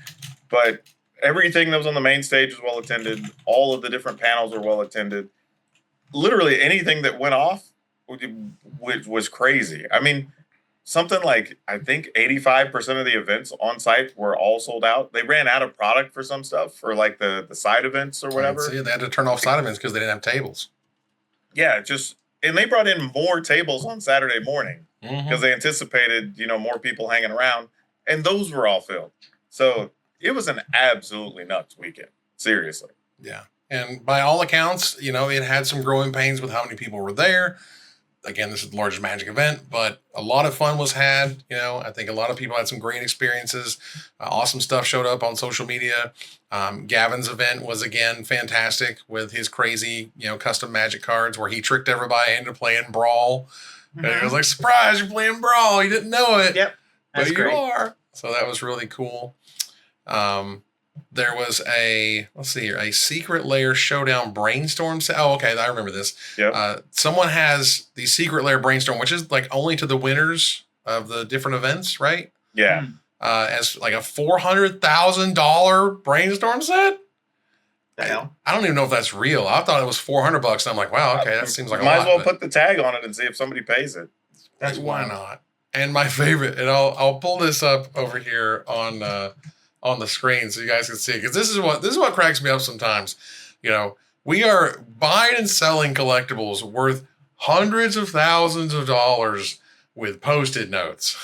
But everything that was on the main stage was well attended. All of the different panels were well attended. Literally anything that went off was crazy. I mean, something like, I think 85% of the events on site were all sold out. They ran out of product for some stuff, for like the side events or whatever. See, they had to turn off side events because they didn't have tables. Yeah, and they brought in more tables on Saturday morning because they anticipated, more people hanging around, and those were all filled. So it was an absolutely nuts weekend. Seriously. Yeah. And by all accounts, it had some growing pains with how many people were there. Again, this is the largest Magic event, but a lot of fun was had. I think a lot of people had some great experiences. Awesome stuff showed up on social media. Gavin's event was, again, fantastic with his crazy, custom Magic cards where he tricked everybody into playing Brawl. And it was like, surprise, you're playing Brawl. You didn't know it. Yep. But you are. So that was really cool. There was a secret lair showdown brainstorm set. Oh, okay. I remember this. Yep. Someone has the secret lair brainstorm, which is like only to the winners of the different events, right? Yeah. As like a $400,000 brainstorm set. The hell? I don't even know if that's real. I thought it was $400. And I'm like, wow, okay, that seems like a lot. Might as well put the tag on it and see if somebody pays it. That's Why wild. not? And my favorite, and I'll pull this up over here on the screen so you guys can see, because this is what cracks me up sometimes. You know, we are buying and selling collectibles worth hundreds of thousands of dollars with Post-it notes.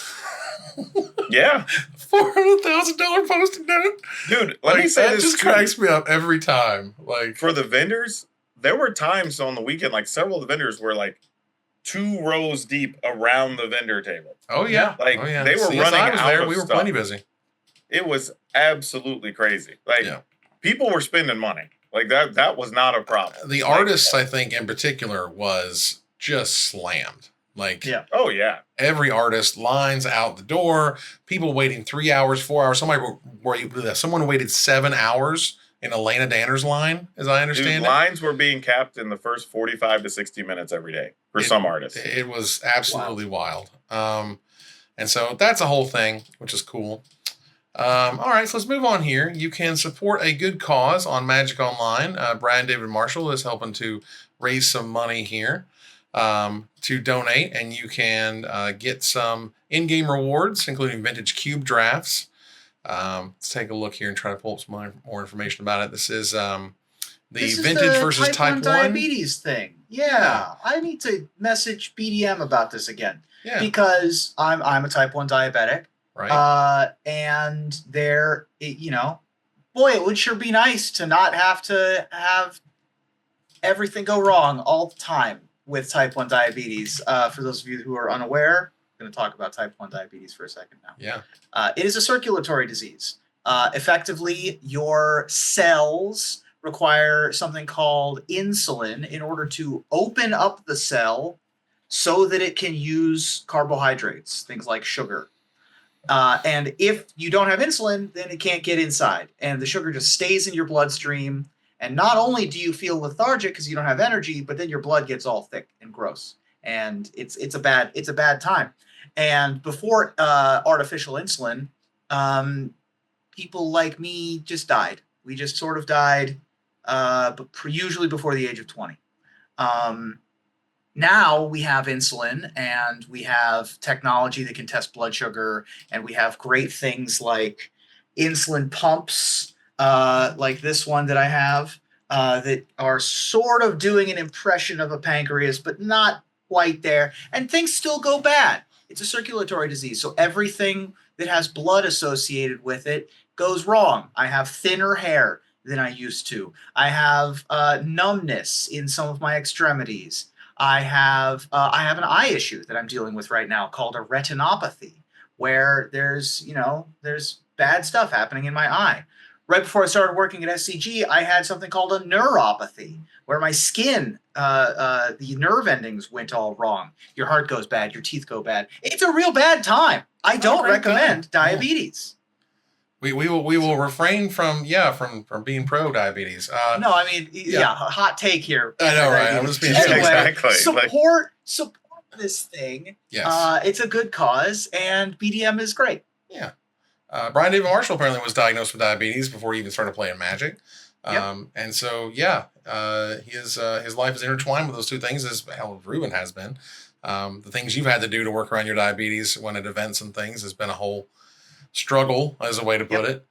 Yeah, $400,000 Post-it note, dude. Let like, me say that this just too. cracks me up every time. Like, For the vendors, there were times on the weekend, like several of the vendors were like 2 rows deep around the vendor table. oh yeah, Like, oh yeah. they were CSI running was out there. of We were stuff. plenty busy. It was absolutely crazy. Like, Yeah. people were spending money. Like, that was not a problem. The Like, artists, I think, in particular, was just slammed. Like, Yeah. oh yeah, every artist, lines out the door, people waiting 3 hours, 4 hours. Someone waited 7 hours in Elena Danner's line, as I dude. understand it. Lines were being capped in the first 45 to 60 minutes every day for some artists. It was absolutely wild. And so that's a whole thing, which is cool. All right, so let's move on here. You can support a good cause on Magic Online. Brad David Marshall is helping to raise some money here to donate, and you can get some in-game rewards, including vintage cube drafts. Let's take a look here and try to pull up some more information about it. This is the vintage versus type 1 diabetes thing. Yeah, I need to message BDM about this again. Yeah. Because I'm a type 1 diabetic. Right. And boy, it would sure be nice to not have to have everything go wrong all the time with type 1 diabetes. For those of you who are unaware, I'm going to talk about type 1 diabetes for a second now. Yeah. It is a circulatory disease. Effectively, your cells require something called insulin in order to open up the cell so that it can use carbohydrates, things like sugar. And if you don't have insulin, then it can't get inside. And the sugar just stays in your bloodstream. And not only do you feel lethargic because you don't have energy, but then your blood gets all thick and gross. And it's a bad time. And before artificial insulin, people like me just died. We just sort of died, but usually before the age of 20. Now we have insulin, and we have technology that can test blood sugar, and we have great things like insulin pumps, like this one that I have, that are sort of doing an impression of a pancreas, but not quite there. And things still go bad. It's a circulatory disease, so everything that has blood associated with it goes wrong. I have thinner hair than I used to. I have numbness in some of my extremities. I have an eye issue that I'm dealing with right now called a retinopathy, where there's bad stuff happening in my eye. Right before I started working at SCG, I had something called a neuropathy, where my skin, the nerve endings went all wrong. Your heart goes bad, your teeth go bad. It's a real bad time. I don't recommend diabetes. We will refrain from being pro diabetes. No, I mean, a hot take here. I know, right? I'm just being anyway, exactly. support this thing. Yes. It's a good cause, and BDM is great. Yeah. Brian David Marshall apparently was diagnosed with diabetes before he even started playing Magic. And so, his life is intertwined with those two things, as hell Ruben has been. The things you've had to do to work around your diabetes when at events and things has been a whole struggle, as a way to put it.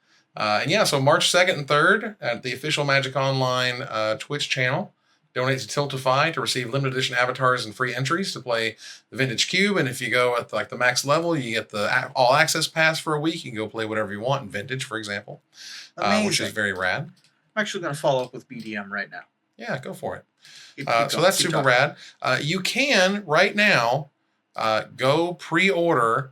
So March 2nd and 3rd at the official Magic Online Twitch channel. Donate to Tiltify to receive limited edition avatars and free entries to play the Vintage Cube. And if you go at the max level, you get the all access pass for a week. You can go play whatever you want in Vintage, for example, which is very rad. I'm actually going to follow up with BDM right now. Yeah, go for it. So that's super rad. You can right now go pre-order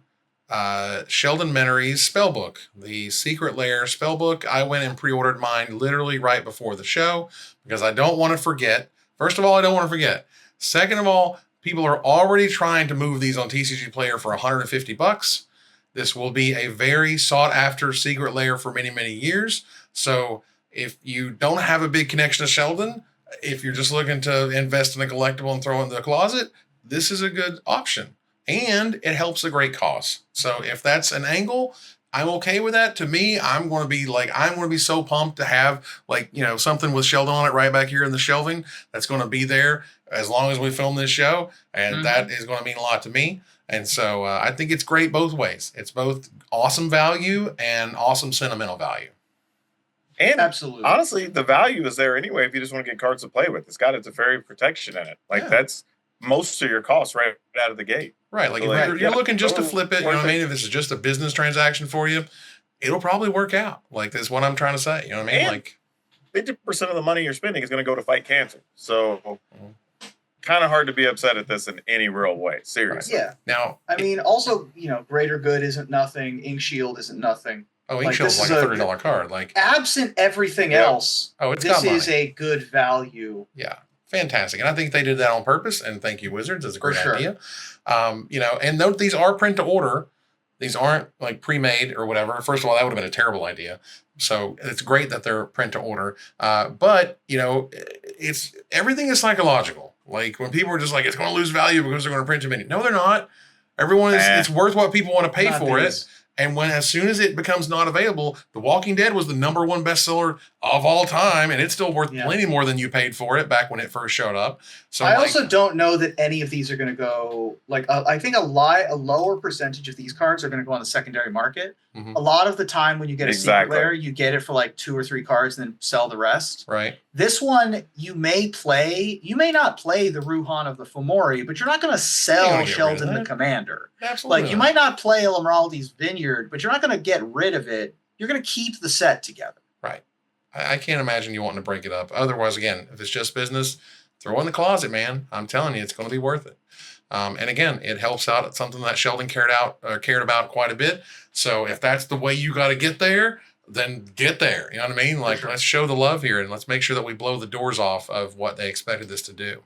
Sheldon Menery's spellbook, the Secret Lair spellbook. I went and pre-ordered mine literally right before the show because I don't want to forget. First of all, I don't want to forget. Second of all, people are already trying to move these on TCG Player for $150. This will be a very sought after Secret Lair for many, many years. So if you don't have a big connection to Sheldon, if you're just looking to invest in a collectible and throw it in the closet, this is a good option. And it helps a great cause. So if that's an angle, I'm okay with that. To me, I'm going to be so pumped to have something with Sheldon on it right back here in the shelving that's going to be there as long as we film this show. And that is going to mean a lot to me. And so I think it's great both ways. It's both awesome value and awesome sentimental value. And absolutely, honestly, the value is there anyway if you just want to get cards to play with. It's got its Teferi protection in it. That's most of your costs right out of the gate. Right. Like, if you're looking just to flip it, you know what I mean? If this is just a business transaction for you, it'll probably work out. Like, that's what I'm trying to say. You know what I mean? And 50% of the money you're spending is going to go to fight cancer. So kind of hard to be upset at this in any real way. Seriously. Yeah. Now, I mean, also, greater good isn't nothing. Ink Shield isn't nothing. Oh, Ink Shield's like a $30 card. Like, absent everything else, this is a good value. Yeah. Fantastic. And I think they did that on purpose. And thank you, Wizards. That's a great idea. And note these are print to order. These aren't like pre-made or whatever. First of all, that would have been a terrible idea. So it's great that they're print to order. But it's everything is psychological. Like when people are just like, it's going to lose value because they're going to print too many. No, they're not. Everyone is, it's worth what people want to pay for it. And as soon as it becomes not available, The Walking Dead was the #1 bestseller of all time, and it's still worth plenty more than you paid for it back when it first showed up. So I also don't know that any of these are going to go I think a lower percentage of these cards are going to go on the secondary market. A lot of the time when you get a secret lair, you get it for like 2 or 3 cards and then sell the rest. Right. This one you may not play the Ruhan of the Fomori, but you're not going to sell Sheldon the Commander. Absolutely. Like you might not play Elamraldi's Vineyard, but you're not going to get rid of it. You're going to keep the set together. Right. I can't imagine you wanting to break it up. Otherwise, again, if it's just business, throw it in the closet, man. I'm telling you, it's going to be worth it. And again, it helps out at something that Sheldon cared about quite a bit. So if that's the way you got to get there, then get there. You know what I mean? Like, let's show the love here and let's make sure that we blow the doors off of what they expected this to do.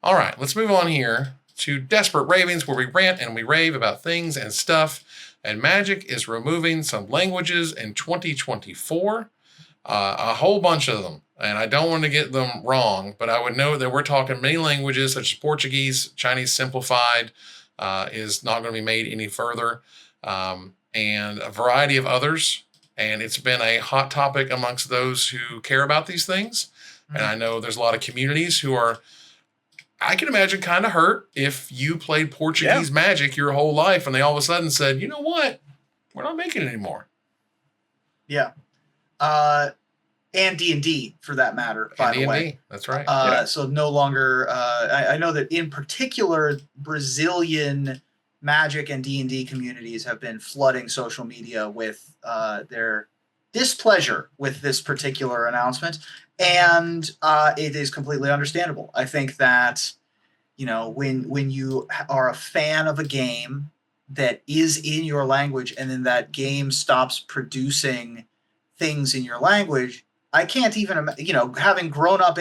All right, let's move on here to Desperate Ravings, where we rant and we rave about things and stuff. And Magic is removing some languages in 2024, a whole bunch of them. And I don't want to get them wrong, but I would note that we're talking many languages such as Portuguese, Chinese Simplified is not going to be made any further, and a variety of others. And it's been a hot topic amongst those who care about these things. And I know there's a lot of communities who are, I can imagine, kind of hurt if you played Portuguese Magic your whole life and they all of a sudden said, you know what, we're not making it anymore. Yeah. And D&D for that matter, by the way. That's right. So no longer, I know that in particular, Brazilian Magic and D&D communities have been flooding social media with their displeasure with this particular announcement. And it is completely understandable. I think that, when you are a fan of a game that is in your language and then that game stops producing things in your language, I can't even, having grown up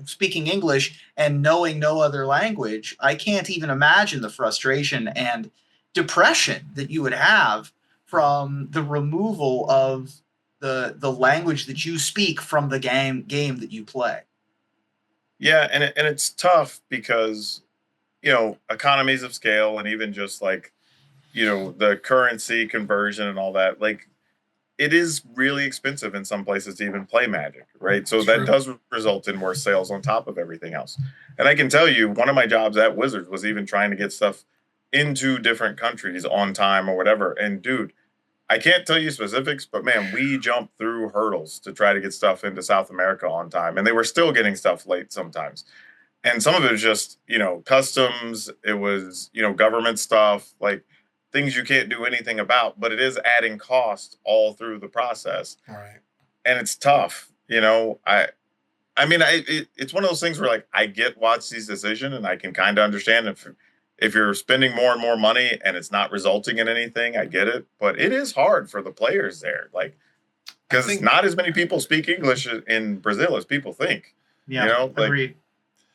speaking English and knowing no other language, I can't even imagine the frustration and depression that you would have from the removal of the language that you speak from the game that you play. Yeah, and it's tough because, economies of scale and even just like, the currency conversion and all that, like, it is really expensive in some places to even play Magic, right? So that does result in more sales on top of everything else. And I can tell you, one of my jobs at Wizards was even trying to get stuff into different countries on time or whatever. And dude, I can't tell you specifics, but man, we jumped through hurdles to try to get stuff into South America on time. And they were still getting stuff late sometimes. And some of it was just, customs. It was, government stuff, like things you can't do anything about, but it is adding cost all through the process. Right. And it's tough. It's one of those things where like, I get WotC's decision and I can kind of understand if you're spending more and more money and it's not resulting in anything, I get it. But it is hard for the players there. Like, because not as many people speak English in Brazil as people think. Yeah, agreed.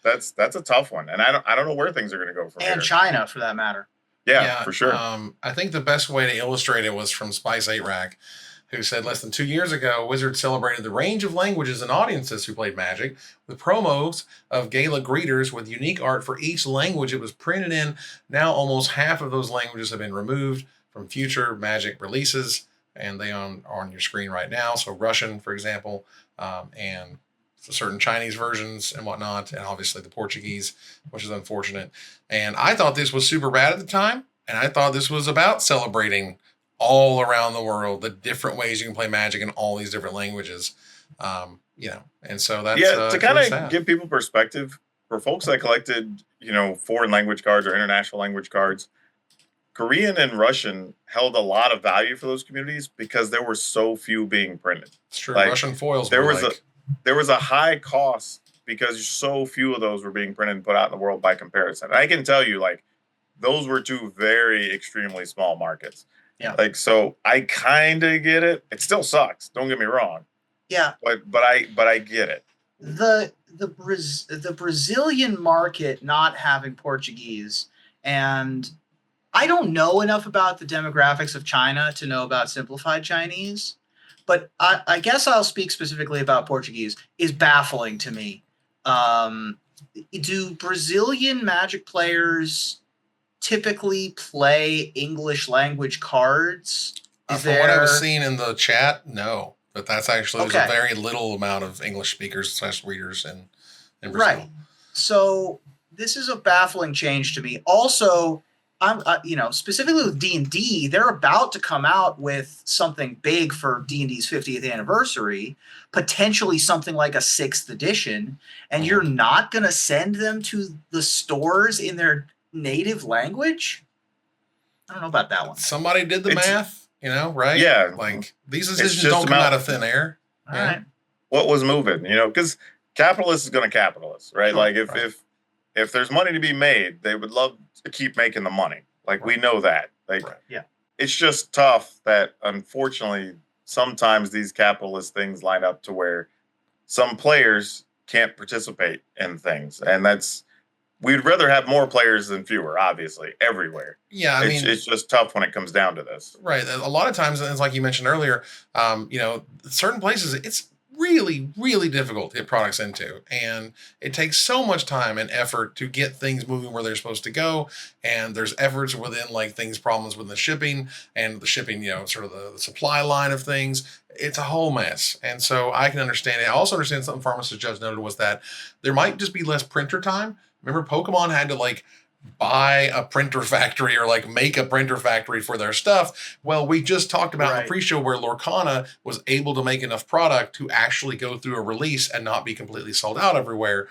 That's a tough one. And I don't know where things are going to go from here. And China, for that matter. Yeah, for sure. I think the best way to illustrate it was from Spice 8 Rack, who said less than 2 years ago, Wizards celebrated the range of languages and audiences who played Magic with promos of gala greeters with unique art for each language it was printed in. Now almost half of those languages have been removed from future Magic releases, and they are on your screen right now. So Russian, for example, and certain Chinese versions and whatnot, and obviously the Portuguese, which is unfortunate. And I thought this was super bad at the time, and I thought this was about celebrating all around the world the different ways you can play Magic in all these different languages. And so that's to kind really of give people perspective, for folks that collected, foreign language cards or international language cards, Korean and Russian held a lot of value for those communities because there were so few being printed. It's true. Russian foils. There was a high cost because so few of those were being printed and put out in the world by comparison. I can tell you, those were two very extremely small markets. Yeah. So I kind of get it. It still sucks. Don't get me wrong. Yeah. But I get it. The Brazilian market not having Portuguese, and I don't know enough about the demographics of China to know about simplified Chinese, but I guess I'll speak specifically about Portuguese, is baffling to me. Do Brazilian Magic players typically play English language cards? From what I was seeing in the chat, no. But that's actually, there's a very little amount of English speakers / readers in Brazil. Right. So this is a baffling change to me. Also, I'm, specifically with D&D, they're about to come out with something big for D&D's 50th anniversary, potentially something like a 6th edition, and you're not going to send them to the stores in their native language? I don't know about that one. Somebody did the math, right? Yeah. These decisions don't come out of thin air. All right. What was moving, because capitalist is going to capitalist, right? Sure, if there's money to be made, they would love to keep making the money. We know that. Yeah. It's just tough that, unfortunately, sometimes these capitalist things line up to where some players can't participate in things. And we'd rather have more players than fewer, obviously, everywhere. Yeah, it's just tough when it comes down to this. Right. A lot of times, it's like you mentioned earlier, certain places, it's really, really difficult to get products into. And it takes so much time and effort to get things moving where they're supposed to go. And there's efforts within problems with the shipping and the shipping, sort of the supply line of things. It's a whole mess. And so I can understand it. I also understand something Pharmacist Judge noted was that there might just be less printer time. Remember, Pokemon had to buy a printer factory or make a printer factory for their stuff. Well, we just talked about in the pre-show where Lorcana was able to make enough product to actually go through a release and not be completely sold out everywhere.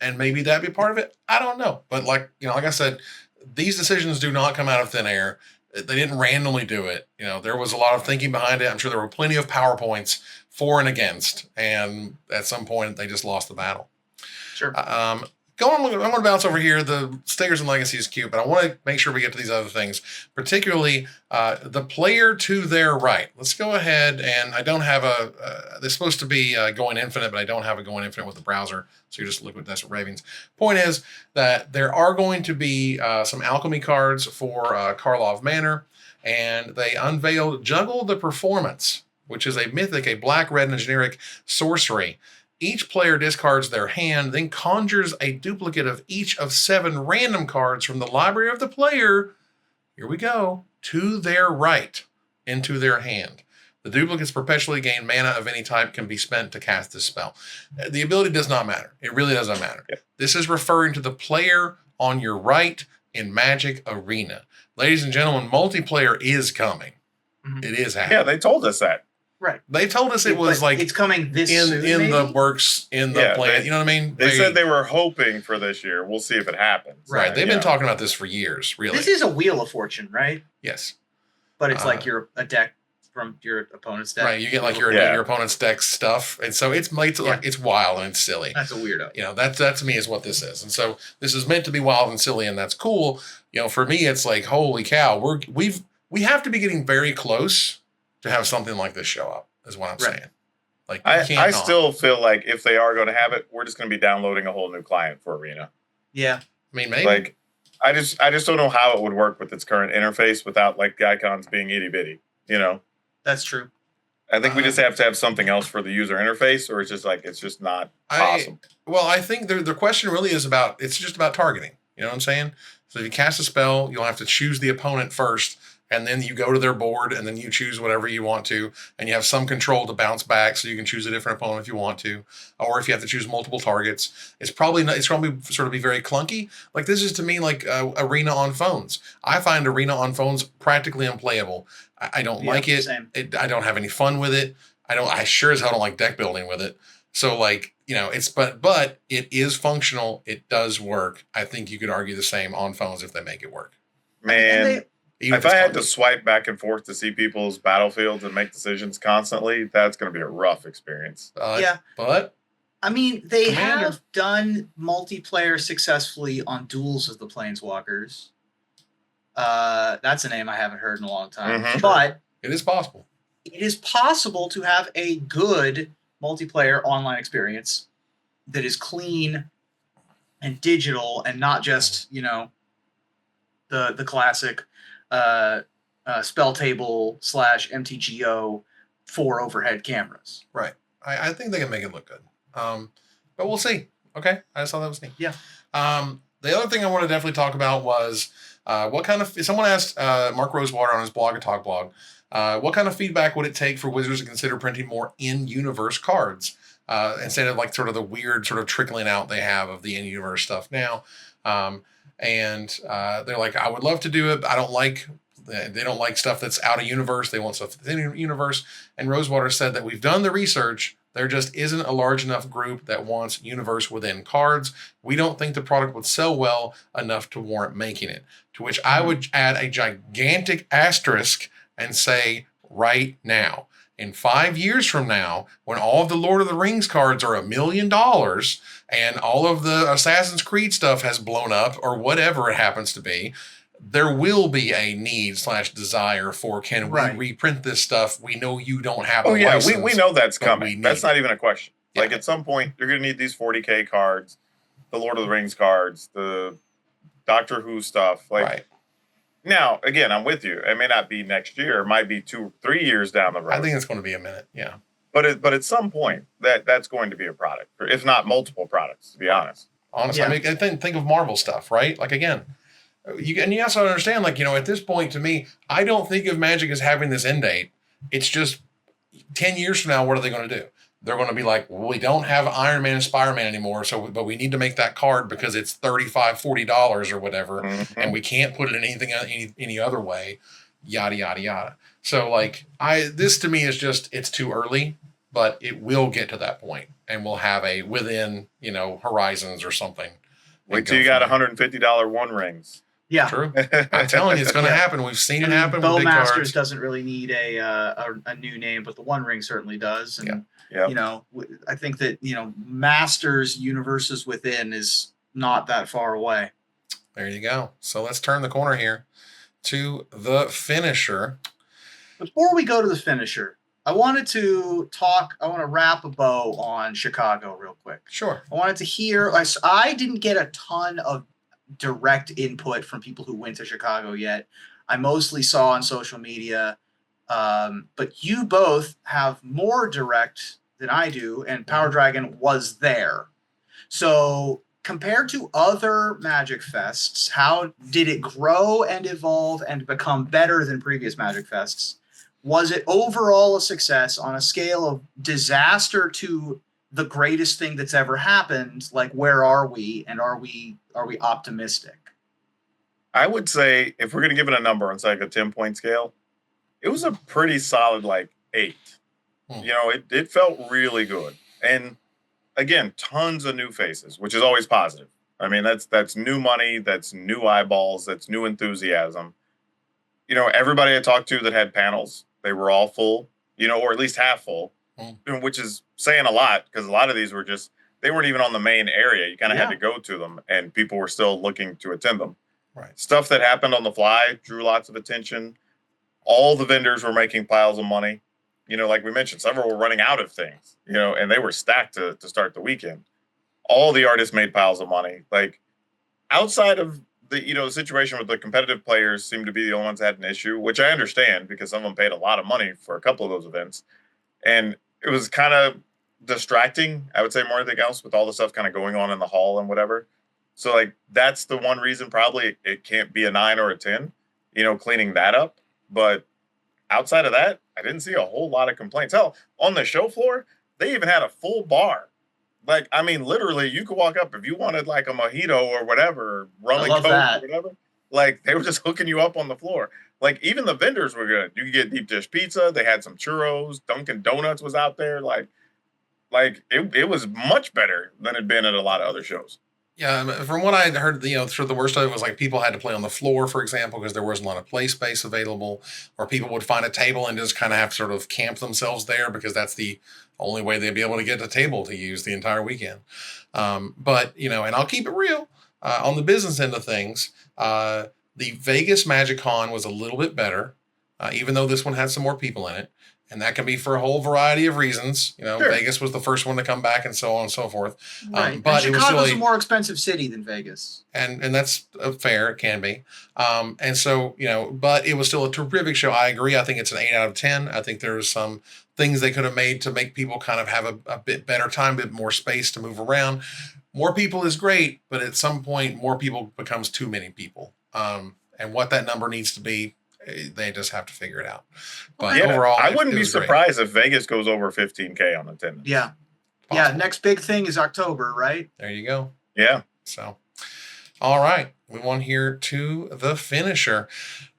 And maybe that'd be part of it. I don't know. But like I said, these decisions do not come out of thin air. They didn't randomly do it. There was a lot of thinking behind it. I'm sure there were plenty of PowerPoints for and against. And at some point, they just lost the battle. Sure. I'm going to bounce over here. The Stickers and Legacy is cute, but I want to make sure we get to these other things, particularly the player to their right. Let's go ahead, and I don't have they're supposed to be going infinite, but I don't have a going infinite with the browser, so you're just Liquid Desert Ravens. Point is that there are going to be some alchemy cards for Karlov Manor, and they unveiled Juggle the Performance, which is a mythic, a black, red, and generic sorcery. Each player discards their hand, then conjures a duplicate of each of 7 random cards from the library of the player, here we go, to their right, into their hand. The duplicates perpetually gain mana of any type, can be spent to cast this spell. The ability does not matter. It really doesn't matter. Yep. This is referring to the player on your right in Magic Arena. Ladies and gentlemen, multiplayer is coming. Mm-hmm. It is happening. Yeah, they told us that. Right. They told us it was it's coming this soon, in the works, in the plan. You know what I mean? They said they were hoping for this year. We'll see if it happens. Right. They've been talking about this for years, really. This is a Wheel of Fortune, right? Yes. But it's you're a deck from your opponent's deck. Right. You get your opponent's deck stuff. And so it's wild and it's silly. That's a weirdo. That to me is what this is. And so this is meant to be wild and silly, and that's cool. For me, it's holy cow, we have to be getting very close to have something like this show up. Is what I'm saying. I still feel like if they are going to have it, we're just going to be downloading a whole new client for Arena. Yeah, I mean, maybe. I just don't know how it would work with its current interface without the icons being itty bitty. That's true. I think we just have to have something else for the user interface, or it's just not possible. I think the question really is it's just about targeting. You know what I'm saying? So if you cast a spell, you'll have to choose the opponent first. and then you go to their board, and then you choose whatever you want to, and you have some control to bounce back, so you can choose a different opponent if you want to, or if you have to choose multiple targets. It's probably not, it's going to be sort of be very clunky. Like this is to me like Arena on phones. I find Arena on phones practically unplayable. I don't like it. I don't have any fun with it. I sure as hell don't like deck building with it. So like, but it is functional. It does work. I think you could argue the same on phones if they make it work. Man, if I had to swipe back and forth to see people's battlefields and make decisions constantly, that's going to be a rough experience. But I mean, they have done multiplayer successfully on Duels of the Planeswalkers. That's a name I haven't heard in a long time. Mm-hmm. But it is possible. It is possible to have a good multiplayer online experience that is clean and digital and not just, the classic spell table / MTGO 4 overhead cameras. Right. I think they can make it look good. But we'll see. Okay. I just thought that was neat. Yeah. The other thing I want to definitely talk about was what kind of, someone asked Mark Rosewater on his Blog and Talk blog, what kind of feedback would it take for Wizards to consider printing more in-universe cards instead of like sort of the weird sort of trickling out they have of the in-universe stuff now? And they're like, I would love to do it, but they don't like stuff that's out of universe. They want stuff that's in universe. And Rosewater said that we've done the research. There just isn't a large enough group that wants universe within cards. We don't think the product would sell well enough to warrant making it. To which I would add a gigantic asterisk and say right now, in 5 years from now, when all of the Lord of the Rings cards are $1 million and all of the Assassin's Creed stuff has blown up or whatever it happens to be, there will be a need / desire for can we reprint this stuff? We know you don't have a license. We know that's coming. That's not even a question. Yeah. Like at some point, you're going to need these 40K cards, the Lord of the Rings cards, the Doctor Who stuff. Like now, again, I'm with you. It may not be next year. It might be 2 or 3 years down the road. I think it's going to be a minute. Yeah. But at some point, that's going to be a product, if not multiple products, to be honest. Honestly, I mean, think of Marvel stuff, right? Like again. You also understand, like, at this point, to me, I don't think of Magic as having this end date. It's just 10 years from now, what are they going to do? They're going to be like, well, we don't have Iron Man and Spider-Man anymore, but we need to make that card because it's $35, $40 or whatever, and we can't put it in anything any other way, yada, yada, yada. So, like, this to me is just, it's too early, but it will get to that point, and we'll have a within, Horizons or something. Wait till you got $150 One Rings. Yeah, true. I'm telling you, it's going to happen. We've seen it happen. With big Bowmasters cards. Doesn't really need a new name, but the One Ring certainly does. And I think that Masters Universes Within is not that far away. There you go. So let's turn the corner here to the finisher. Before we go to the finisher, I want to wrap a bow on Chicago real quick. Sure. I wanted to hear. I didn't get a ton of direct input from people who went to Chicago yet. I mostly saw on social media, but you both have more direct than I do, and Power Dragon was there. So compared to other Magic Fests, how did it grow and evolve and become better than previous Magic Fests? Was it overall a success on a scale of disaster to the greatest thing that's ever happened? Like, where are we, and are we optimistic? I would say if we're going to give it a number on like a 10-point scale, it was a pretty solid 8. It felt really good. And again, tons of new faces, which is always positive. I mean, that's new money, that's new eyeballs, that's new enthusiasm. Everybody I talked to that had panels, they were all full, or at least half full. Which is saying a lot because a lot of these were they weren't even on the main area. You kind of had to go to them, and people were still looking to attend them. Right. Stuff that happened on the fly drew lots of attention. All the vendors were making piles of money. Like we mentioned, several were running out of things, and they were stacked to start the weekend. All the artists made piles of money. Like outside of the situation with the competitive players seemed to be the only ones that had an issue, which I understand because some of them paid a lot of money for a couple of those events. And it was kind of distracting, I would say, more than anything else, with all the stuff kind of going on in the hall and whatever. So, that's the one reason probably it can't be a 9 or a 10, cleaning that up. But outside of that, I didn't see a whole lot of complaints. Hell, on the show floor, they even had a full bar. Like, I mean, literally, you could walk up if you wanted like a mojito or whatever, rum I and love coke that. or whatever. Like, they were just hooking you up on the floor. Like, even the vendors were good. You could get deep dish pizza. They had some churros. Dunkin' Donuts was out there. Like it was much better than it'd been at a lot of other shows. Yeah, from what I had heard, sort of the worst of it was like people had to play on the floor, for example, because there wasn't a lot of play space available, or people would find a table and just kind of have to sort of camp themselves there because that's the only way they'd be able to get a table to use the entire weekend. But, and I'll keep it real on the business end of things. The Vegas Magic Con was a little bit better, even though this one had some more people in it. And that can be for a whole variety of reasons. Sure. Vegas was the first one to come back and so on and so forth. Right. But and it was Chicago's really a more expensive city than Vegas. and that's fair. It can be. And so, but it was still a terrific show. I agree. I think it's an 8 out of 10. I think there's some things they could have made to make people kind of have a bit better time, a bit more space to move around. More people is great, but at some point, more people becomes too many people. And what that number needs to be, they just have to figure it out. But yeah, overall, I wouldn't be was great. surprised if Vegas goes over 15K on attendance. Yeah. Possible. Yeah. Next big thing is October, right? There you go. Yeah. So, all right. Move on here to the finisher.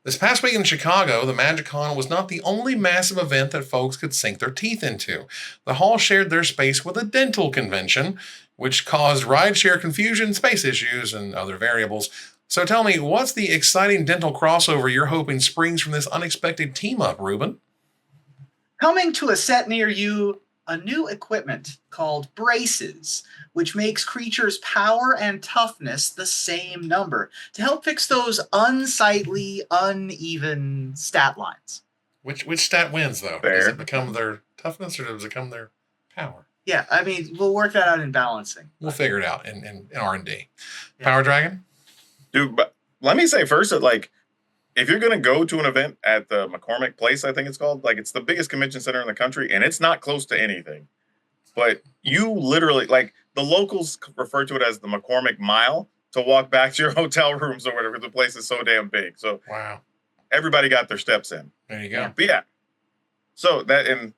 This past week in Chicago, the MagicCon was not the only massive event that folks could sink their teeth into. The hall shared their space with a dental convention, which caused rideshare confusion, space issues, and other variables. So tell me, what's the exciting dental crossover you're hoping springs from this unexpected team-up, Ruben? Coming to a set near you, a new equipment called braces, which makes creatures' power and toughness the same number to help fix those unsightly, uneven stat lines. Which stat wins, though? Fair. Does it become their toughness or does it become their power? Yeah, I mean, we'll work that out in balancing. We'll figure it out in R&D. Yeah. Power Dragon? Dude, but let me say first that, like, if you're going to go to an event at the McCormick Place, I think it's called, like, it's the biggest convention center in the country, and it's not close to anything. But you literally, like, the locals refer to it as the McCormick Mile to walk back to your hotel rooms or whatever. The place is so damn big. So Wow. everybody got their steps in. There you go. But yeah. So that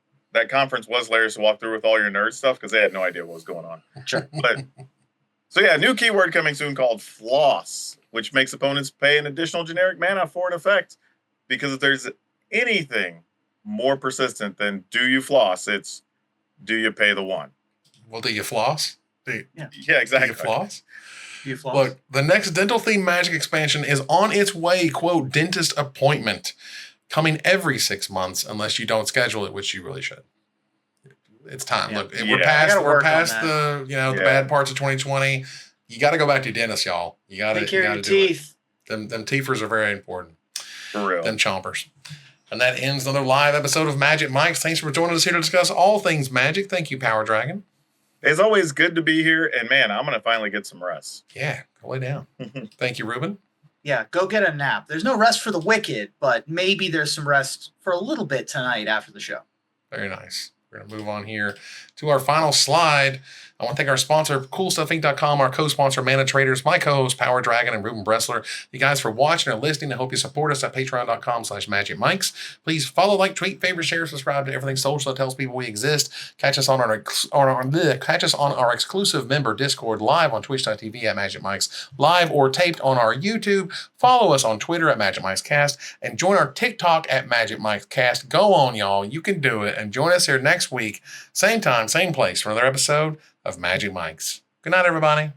conference was hilarious to walk through with all your nerd stuff because they had no idea what was going on. Sure. But so yeah, new keyword coming soon called floss, which makes opponents pay an additional generic mana for an effect. Because if there's anything more persistent than do you floss, it's do you pay the one. Well, do you floss? Yeah, Do exactly. you floss? You floss. Look, the next dental themed Magic expansion is on its way, quote, dentist appointment, coming every 6 months unless you don't schedule it, which you really should. It's time. Yeah. Look, Yeah. we're I past gotta work on the the Yeah. bad parts of 2020. You got to go back to your dentist, y'all. You got to Take care of your do it. teeth. Them teethers are very important. For real. Them chompers. And that ends another live episode of Magic Mike's. Thanks for joining us here to discuss all things Magic. Thank you, Power Dragon. It's always good to be here. And man, I'm going to finally get some rest. Yeah, go lay down. Thank you, Ruben. Yeah, go get a nap. There's no rest for the wicked, but maybe there's some rest for a little bit tonight after the show. Very nice. We're going to move on here to our final slide. I want to thank our sponsor, CoolStuffInc.com, our co-sponsor, Mana Traders, my co-host, Power Dragon, and Ruben Bressler. You guys for watching and listening. I hope you support us at patreon.com/magicmikes. Please follow, like, tweet, favorite, share, subscribe to everything social that tells people we exist. Catch us on our exclusive member Discord live on twitch.tv at Magic Mikes, live or taped on our YouTube. Follow us on Twitter at Magic Mikes Cast, and join our TikTok at Magic Mikes Cast. Go on, y'all. You can do it. And join us here next week, same time, same place, for another episode of Magic Mikes. Good night, everybody.